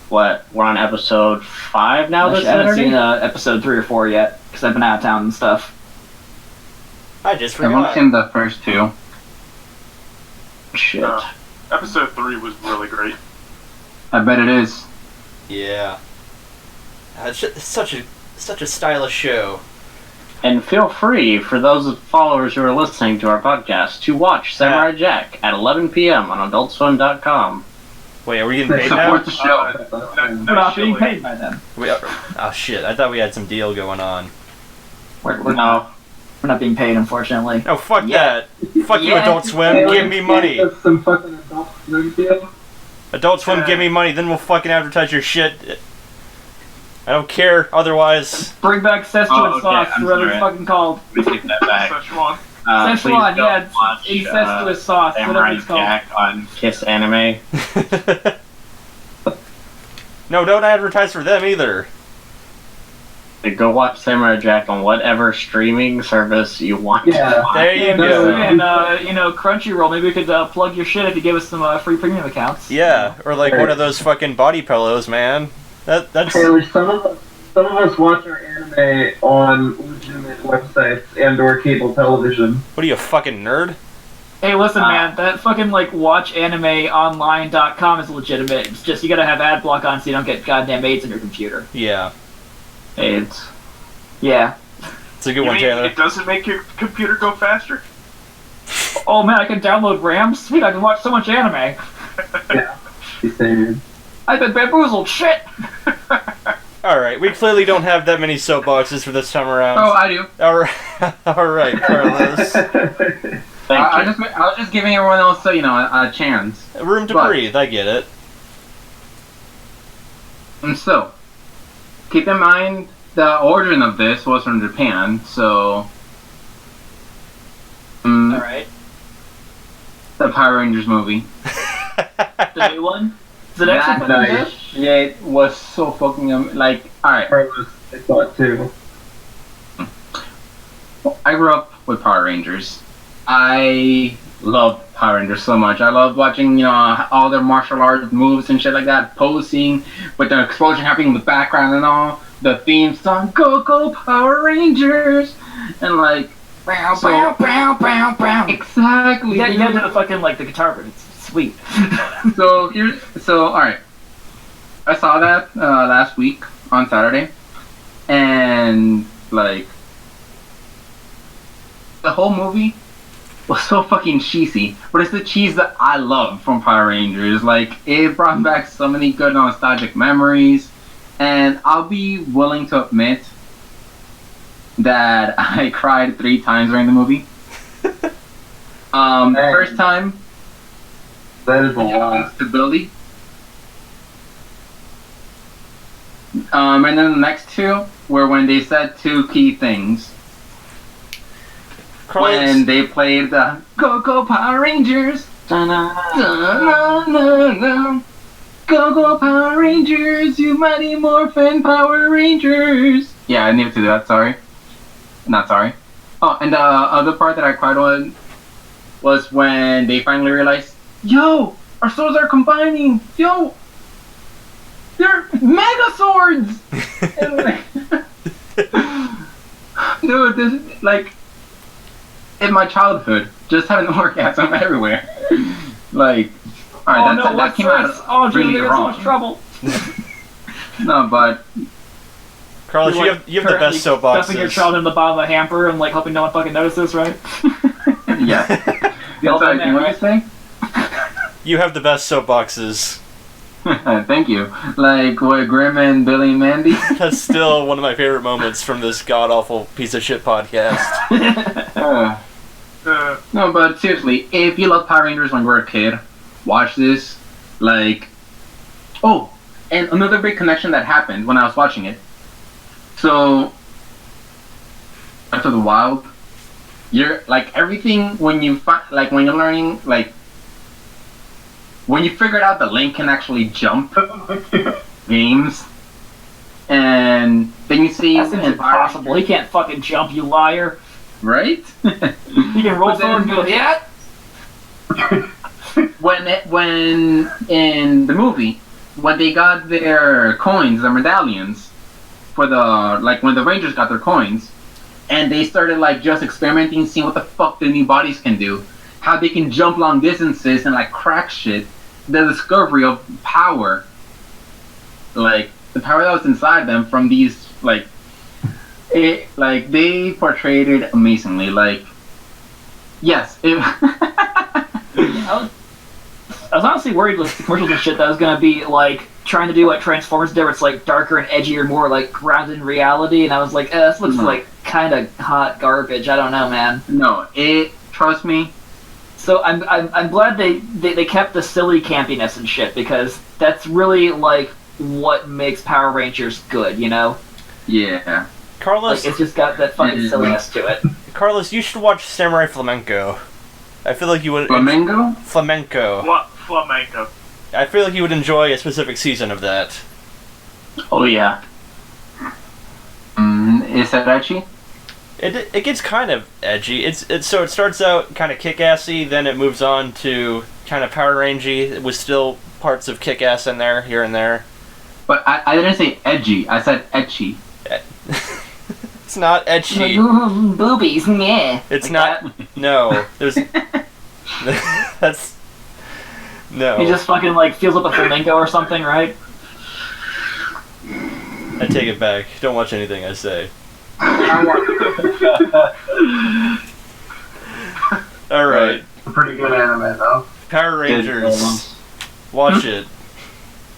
What? We're on episode 5 now this I haven't Saturday? seen episode 3 or 4 yet because I've been out of town and stuff. I just I've only forgot. seen the first 2. Shit. Episode 3 was really great. I bet it is. Yeah. It's such a stylish show. And feel free, for those followers who are listening to our podcast, to watch Samurai Jack at 11 p.m. on AdultSwim.com. Wait, are we getting paid now? Support the show. We're not being paid by them. Oh shit! I thought we had some deal going on. We're No. not being paid, unfortunately. Oh fuck Yeah. that! Fuck you, Yeah. Adult Swim. Give me money. Some fucking Adult Swim deal. Adult Swim, give me money. Then we'll fucking advertise your shit. I don't care. Otherwise, Bring back Szechuan Oh, okay, sauce, I'm whatever sorry. it's fucking called. We take that back. Szechuan. Please Szechuan, don't yeah, it's watch, incestuous sauce, whatever Samurai it's called. Jack on Kiss Anime. no, don't advertise for them either. Go watch Samurai Jack on whatever streaming service you want to Yeah. watch. There you And, go. you know, Crunchyroll, maybe we could plug your shit if you give us some free premium accounts. Yeah, or like one of those fucking body pillows, man. That's Taylor, some of us watch our anime on legitimate websites and/or cable television. what are you, a fucking nerd? Hey, listen, man, that fucking, like, watchanimeonline.com is legitimate. It's just you gotta have ad block on so you don't get goddamn AIDS on your computer. Yeah, AIDS. Yeah. it's a good You one, mean Taylor. it doesn't make your computer go faster? Oh, man, I can download RAM? Sweet, I can watch so much anime. Yeah. He's saying. I've been bamboozled. Shit! All right, we clearly don't have that many soapboxes for this time around. Oh, I do. All right, all right, Carlos. Thank I you. was just giving everyone else, a chance. Room to But- breathe. I get it. And so, keep in mind the origin of this was from Japan, so. Alright. The Power Rangers movie. The new one? Is it actually fucking good? Yeah, it was so fucking like. Alright. I thought too. I grew up with Power Rangers. I love Power Rangers so much. I love watching, all their martial arts moves and shit like that, posing with the explosion happening in the background and all. The theme song, Go Go Power Rangers, and like, Bow, bow, bow, bow, bow. exactly. Yeah, you gotta do the fucking, like, the guitar, but it's sweet. So alright. I saw that last week on Saturday, and like, the whole movie was so fucking cheesy, but it's the cheese that I love from Power Rangers. Like, it brought back so many good nostalgic memories, and I'll be willing to admit that I cried 3 times during the movie. The first time, That is a lot. stability. And then the next 2 were when they said 2 key things. When they played the Go Go Power Rangers. Da-na-na-na-na. Go Go Power Rangers, you mighty morphin Power Rangers. Yeah, I needed to do that, sorry. Not sorry. Oh, and the other part that I cried on was when they finally realized, yo, our swords are combining. Yo, they're mega swords. And like, dude, this is like, in my childhood, just having an orgasm everywhere. Like, alright, that came out really Julie, wrong. so much trouble. No, but Carlos, you have the best Stuffing your soapboxes. child in the bottom of the hamper and like hoping no one fucking notices, right? yeah. Well Sorry, done, what right? you say? You have the best soapboxes. Thank you. Like with Grim and Billy and Mandy. That's still one of my favorite moments from this god-awful piece of shit podcast. No, but seriously, if you love Power Rangers when you were a kid, watch this. Like, oh, and another big connection that happened when I was watching it. So, after the Wild, you're like everything when you like when you're learning like when you figured out that Link can actually jump games, and then you see That's impossible. He can't fucking jump, you liar. right? He can roll forward and go, yeah. when in the movie, when they got their coins, their medallions, for the like when the Rangers got their coins, and they started like just experimenting, seeing what the fuck the new bodies can do, how they can jump long distances and like crack shit. The discovery of power, like the power that was inside them from these like they portrayed it amazingly. Like, yes, I was honestly worried with the commercials and shit that was gonna be like trying to do what Transformers did, where it's like darker and edgier, more like grounded in reality, and I was like, this looks like kind of hot garbage. I don't know, man. No, trust me. So I'm glad they kept the silly campiness and shit, because that's really like what makes Power Rangers good, you know? Yeah. Carlos, Like it's just got that fucking silliness to it. Carlos, you should watch Samurai Flamenco. I feel like you would. Flamenco? Flamenco. What flamenco? I feel like you would enjoy a specific season of that. Oh yeah. Is that edgy? It gets kind of edgy. So it starts out kind of kick-assy, then it moves on to kind of Power Rangey with still parts of kick-ass in there, here and there. But I didn't say edgy. I said etchy. It's not edgy. Boobies, yeah. It's Like not. that. No, there's. That's. No. He just fucking like feels up a flamenco or something, right? I take it back. Don't watch anything I say. All right. Pretty good anime though. Power Rangers. Watch it.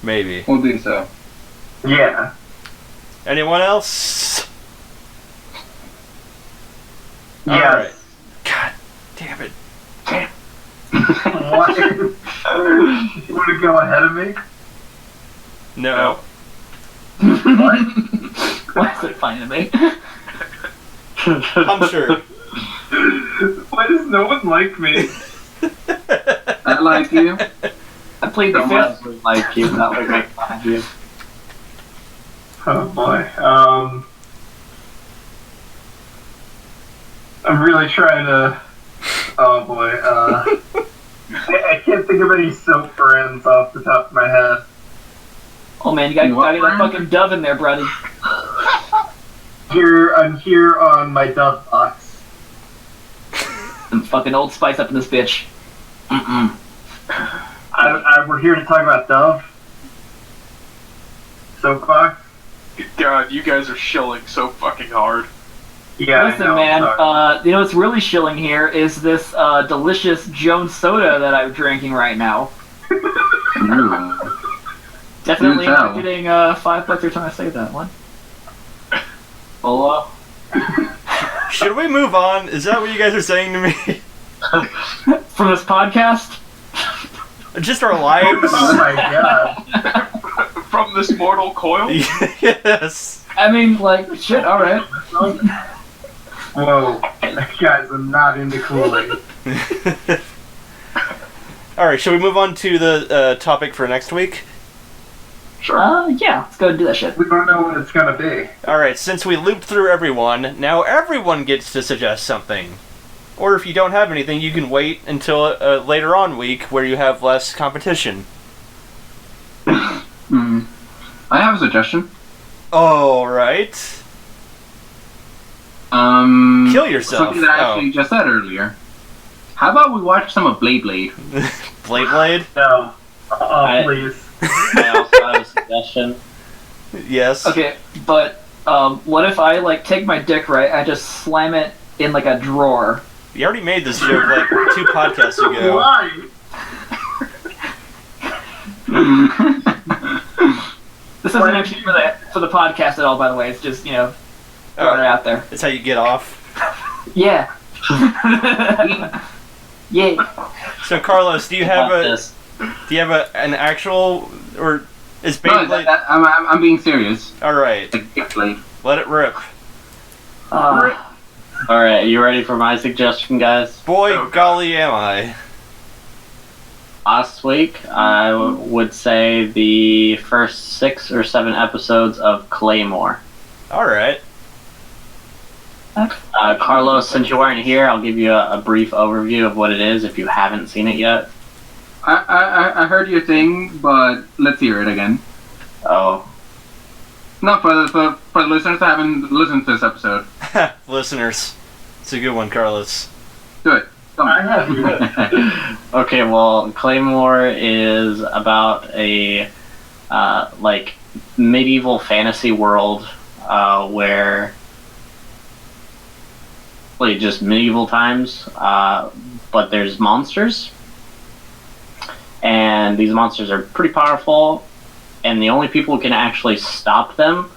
Maybe. We'll do so. Yeah. Anyone else? All Yes. right. God damn it. What? You want to go ahead of me? No. What? Why is it funny to me? I'm sure. Why does no one like me? I like you. I played the Someone fifth. else would like you, that would make fun of you. Oh boy. I'm really trying to. Oh boy. I can't think of any soap brands off the top of my head. Oh man, you gotta What get that brand? fucking Dove in there, buddy. I'm here on my Dove box. Some fucking Old Spice up in this bitch. Mm-mm. We're here to talk about Dove. Soapbox. God, you guys are shilling so fucking hard. Yeah. Listen, I know, man, sorry. you know what's really shilling here is this delicious Jones soda that I'm drinking right now. Ooh. Definitely Do not tell. getting $5 every time I say that one. Hello? Should we move on? Is that what you guys are saying to me? From this podcast? Just our lives? Oh my god. From this mortal coil? Yes. I mean, like, shit, alright. Whoa. Guys, I'm not into Kool-Aid. Alright, shall we move on to the topic for next week? Sure. Yeah, let's go and do that shit. We don't know what it's gonna be. Alright, since we looped through everyone, now everyone gets to suggest something. Or if you don't have anything, you can wait until a later on week where you have less competition. Mm. I have a suggestion. Alright. Kill yourself. Something that I actually just said earlier. How about we watch some of Blade Blade? Blade? No. I- Please. I also have a suggestion. Yes. Okay, but, what if I, like, take my dick, right, I just slam it in, like, a drawer? You already made this joke like 2 podcasts ago. Why? This isn't actually for the podcast at all, by the way. It's just, you know, throwing it out there. That's how you get off. Yeah. Yeah. So Carlos, do you have About a this. an actual, or is No, Beyblade? I'm being serious. All right, Like Blade Blade. let it rip. Alright, you ready for my suggestion, guys? Boy, Oh, God. golly, am I. Last week, I would say the first 6 or 7 episodes of Claymore. All right. Carlos, since you weren't here, I'll give you a brief overview of what it is if you haven't seen it yet. I heard your thing, but let's hear it again. Oh, No, for the listeners that haven't listened to this episode. Listeners, it's a good one, Carlos. Do it. Come I on. have. okay, well, Claymore is about a, like, medieval fantasy world, where, like, just medieval times, but there's monsters, and these monsters are pretty powerful, and the only people who can actually stop them,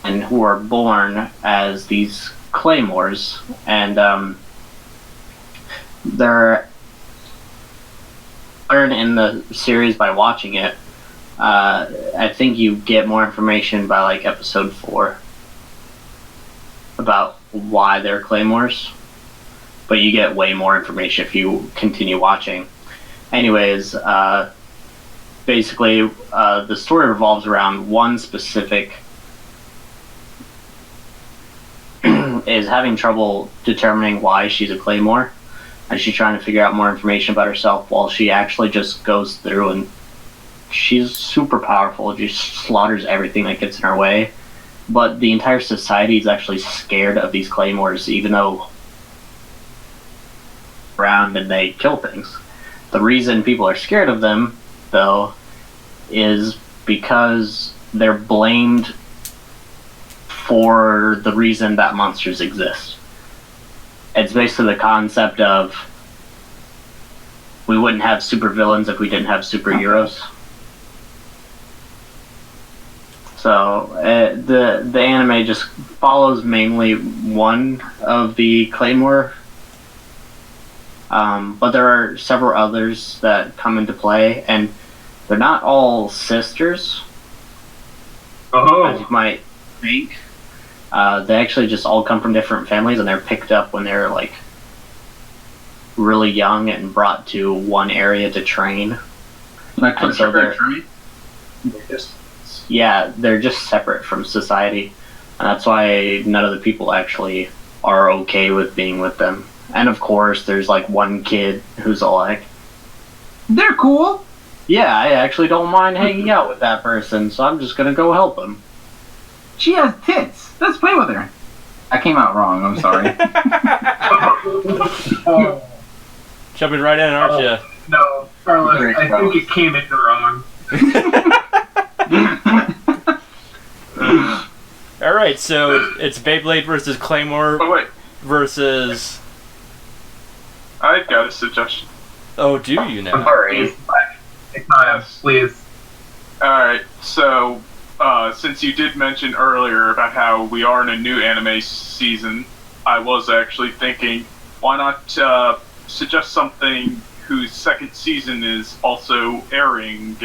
and who are born as these claymores, and, they're learn in the series by watching it. I think you get more information by like episode 4 about why they're claymores, but you get way more information if you continue watching. Anyways, basically, the story revolves around one specific is having trouble determining why she's a claymore. And she's trying to figure out more information about herself while she actually just goes through and she's super powerful, just slaughters everything that gets in her way. But the entire society is actually scared of these claymores, even though around and they kill things. The reason people are scared of them, though, is because they're blamed for the reason that monsters exist. It's basically the concept of we wouldn't have supervillains if we didn't have superheroes. So the anime just follows mainly one of the Claymore, but there are several others that come into play, and they're not all sisters, as you Oh. might fake. They actually just all come from different families, and they're picked up when they're like really young and brought to one area to train. Like for And so shipwrecks, right? They're just separate from society, and that's why none of the people actually are okay with being with them. And of course, there's like one kid who's all like, They're cool. "Yeah, I actually don't mind hanging out with that person, so I'm just gonna go help him." She has tits. Let's play with her. I came out wrong. I'm sorry. Jumping right in, aren't you? No, Carlos, I think it came in wrong. Alright, so it's Beyblade versus Claymore Oh wait, versus... I've got a suggestion. Oh, do you now? Please, take time, please. Alright, so, since you did mention earlier about how we are in a new anime season, I was actually thinking, why not suggest something whose second season is also airing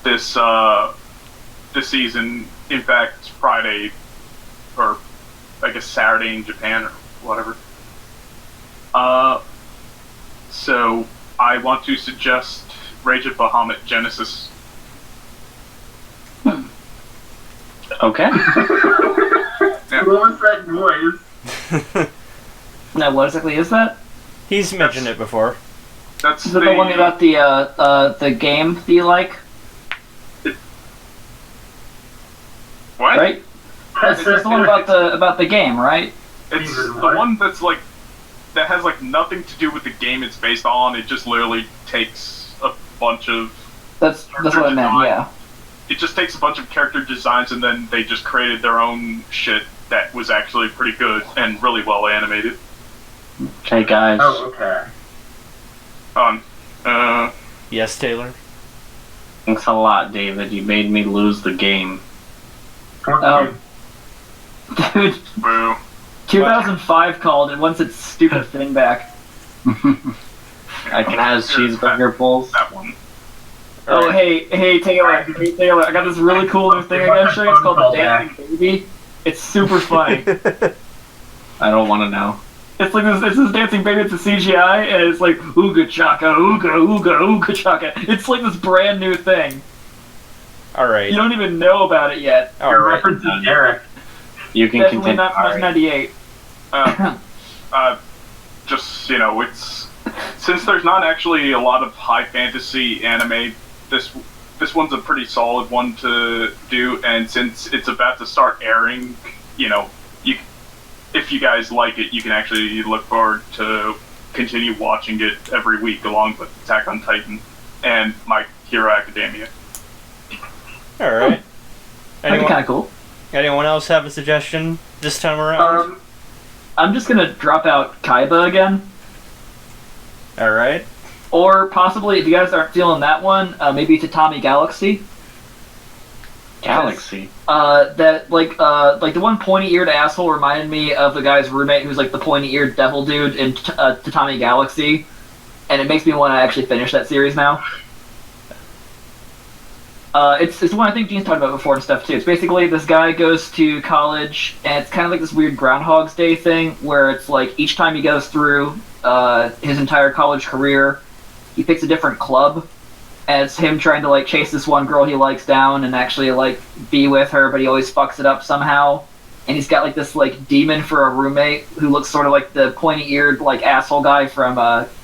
this season, in fact, Friday, or I guess Saturday in Japan, or whatever. So, I want to suggest Rage of Bahamut Genesis. Okay. What was that noise? Now, what exactly is that? He's mentioned it before. That's Is it the one about the game that you like, What? right? It's the one about the game, right? It's the one that's like that has like nothing to do with the game it's based on. It just literally takes a bunch of That's what I meant. Yeah. it just takes a bunch of character designs and then they just created their own shit that was actually pretty good and really well animated. Okay, guys. Oh, okay. Yes, Taylor? Thanks a lot, David. You made me lose the game. Oh. Dude, Boo. 2005 called and wants its stupid thing back. I can have cheeseburger bowls. That one. Oh, hey, Taylor, I got this really cool new thing I gotta show you. It's called the Dancing Baby. It's super funny. I don't want to know. It's this dancing baby. It's a CGI, and it's like ooga chaka, ooga ooga ooga chaka. It's like this brand new thing. Alright. You don't even know about it yet. You're Alright. referencing Eric. You can Definitely continue. not from Alright. 1998. Just, it's since there's not actually a lot of high fantasy anime, this one's a pretty solid one to do, and since it's about to start airing, if you guys like it, you can actually look forward to continue watching it every week along with Attack on Titan and My Hero Academia. Alright. That'd be kind of cool. Anyone else have a suggestion this time around? I'm just gonna drop out Kaiba again, Alright. or possibly if you guys aren't feeling that one, maybe Tatami Galaxy. Galaxy. That like the one pointy-eared asshole reminded me of the guy's roommate who's like the pointy-eared devil dude in Tatami Galaxy, and it makes me want to actually finish that series now. It's the one I think Gene's talked about before and stuff too. It's basically this guy goes to college, and it's kind of like this weird Groundhog's Day thing where it's like each time he goes through his entire college career, he picks a different club. And it's him trying to like chase this one girl he likes down and actually like be with her, but he always fucks it up somehow. And he's got like this like demon for a roommate who looks sort of like the pointy-eared like asshole guy from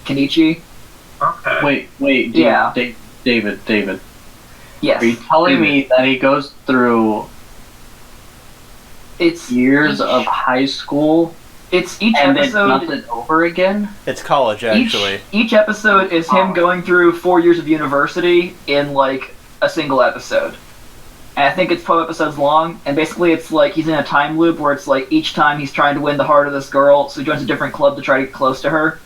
Kenichi. Okay. Wait, Yeah. David. Yes. Are you telling me that he goes through It's years each- of high school It's each and then episode. nothing over again? It's college, actually. Each episode is him going through 4 years of university in like a single episode. And I think it's 12 episodes long, and basically it's like he's in a time loop where it's like each time he's trying to win the heart of this girl, so he joins a different club to try to get close to her.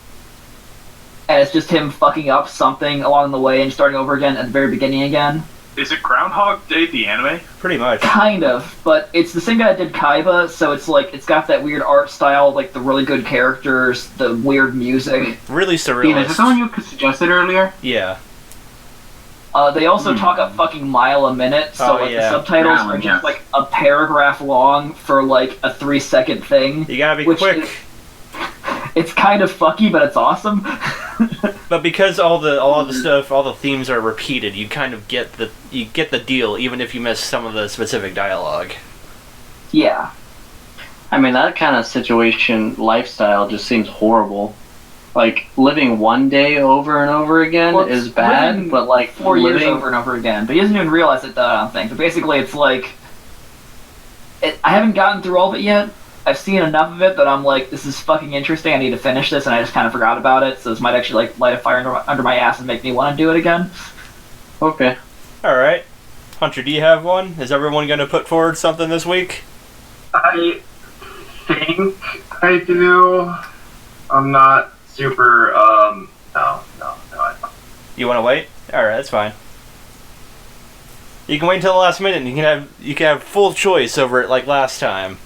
And it's just him fucking up something along the way and starting over again at the very beginning again. Is it Groundhog Day the anime? Pretty much. Kind of, but it's the same guy that did Kaiba, so it's like it's got that weird art style, like the really good characters, the weird music. Really Dean, is this surrealist. the one you suggested earlier? Yeah. They also talk a fucking mile a minute, so Oh, yeah. the subtitles That one, are just yes. a paragraph long for a 3-second thing. You gotta be Which quick. It's kind of fucky, but it's awesome. But because all the stuff, all the themes are repeated, you kind of get the deal, even if you miss some of the specific dialogue. Yeah. I mean, that kind of lifestyle just seems horrible. Like, living one day over and over again Well, is it's bad, living but 4 years living... over and over again. But he doesn't even realize it, though, I don't think. But basically, it's I haven't gotten through all of it yet. I've seen enough of it that I'm like, this is fucking interesting. I need to finish this, and I just kind of forgot about it. So this might actually light a fire under my ass and make me want to do it again. Okay. Alright. Hunter, do you have one? Is everyone going to put forward something this week? I think I do. I'm not super, no, I don't. You want to wait? Alright, that's fine. You can wait until the last minute and you can have full choice over it like last time.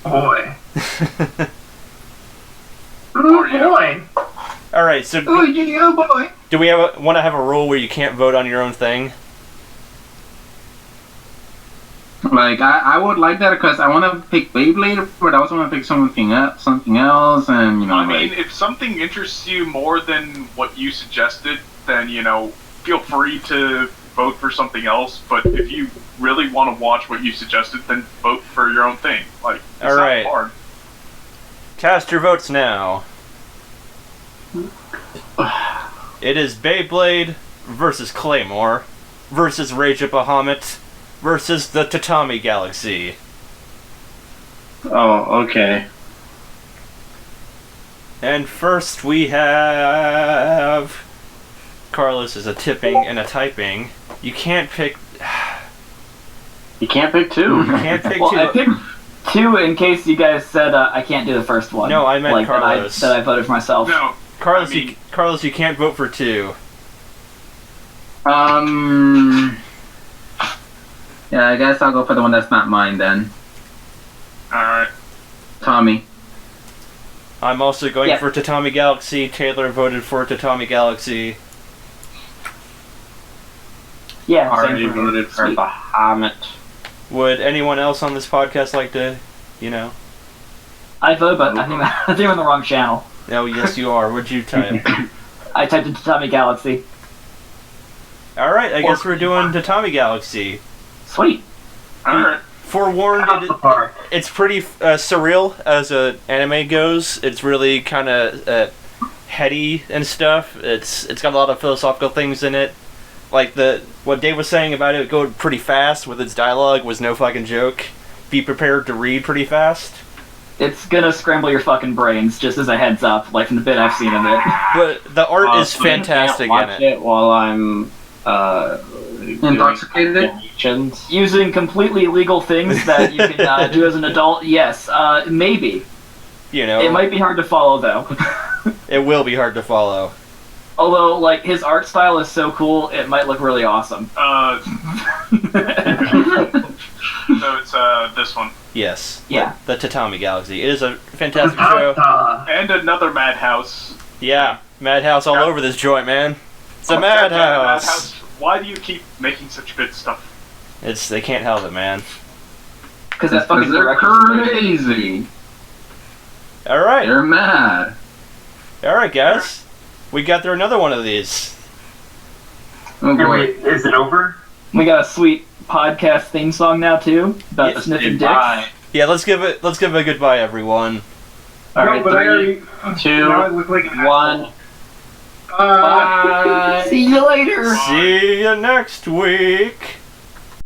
Boy. Oh, yeah. Boy. Alright, so Oh, yeah, boy. do we want to have a rule where you can't vote on your own thing? Like, I would like that because I want to pick Beyblade, but I also want to pick something else, and, you know, I mean, like... if something interests you more than what you suggested, then, feel free to vote for something else. But if you really want to watch what you suggested, then vote for your own thing. Like, it's All right. not hard. Cast your votes now. It is Beyblade versus Claymore versus Rage of Bahamut versus the Tatami Galaxy. Oh, okay. And first we have... Carlos is a tipping and a typing. You can't pick... You can't pick two. You can't pick Well, two. I picked 2 in case you guys said I can't do the first one. No, I meant that Carlos. that I voted for myself. No, Carlos, I mean- Carlos, you can't vote for 2. Yeah, I guess I'll go for the one that's not mine then. alright. Tommy. I'm also going Yeah. for Tatami Galaxy. Taylor voted for Tatami Galaxy. Yeah, Already same for me. voted for Sweet. Bahamut. Would anyone else on this podcast like to, I voted, but I think I'm on the wrong channel. Oh, yes, you are. Would you type? I typed in Tatami Galaxy. Alright, I guess we're doing Tatami Galaxy. Sweet. Alright. Forewarned, Out the park. it's pretty surreal as a anime goes. It's really kind of heady and stuff. It's got a lot of philosophical things in it. Like what Dave was saying about it going pretty fast with its dialogue was no fucking joke. Be prepared to read pretty fast. It's gonna scramble your fucking brains, just as a heads up, like from the bit I've seen of it. But the art is So you can't fantastic in watch it. while I'm Intoxicated? doing conventions. Using completely legal things that you can do as an adult, yes, maybe. It might be hard to follow, though. It will be hard to follow. Although, his art style is so cool, it might look really awesome. So it's this one. Yes. Yeah. The Tatami Galaxy. It is a fantastic show. And another Madhouse. Yeah. Madhouse all over this joint, man. It's a Fuck that guy, madhouse. Why do you keep making such good stuff? They can't help it, man. Because that fucking they're director's crazy. Alright. They're mad. Alright, guys. We got through another one of these. Oh Hey, boy. wait, is it over? We got a sweet podcast theme song now, too, about Yes, sniffing dicks. Goodbye. Yeah, let's give it a goodbye, everyone. Alright, but I already, 2, now I look like an 1. asshole. See you later! See you next week.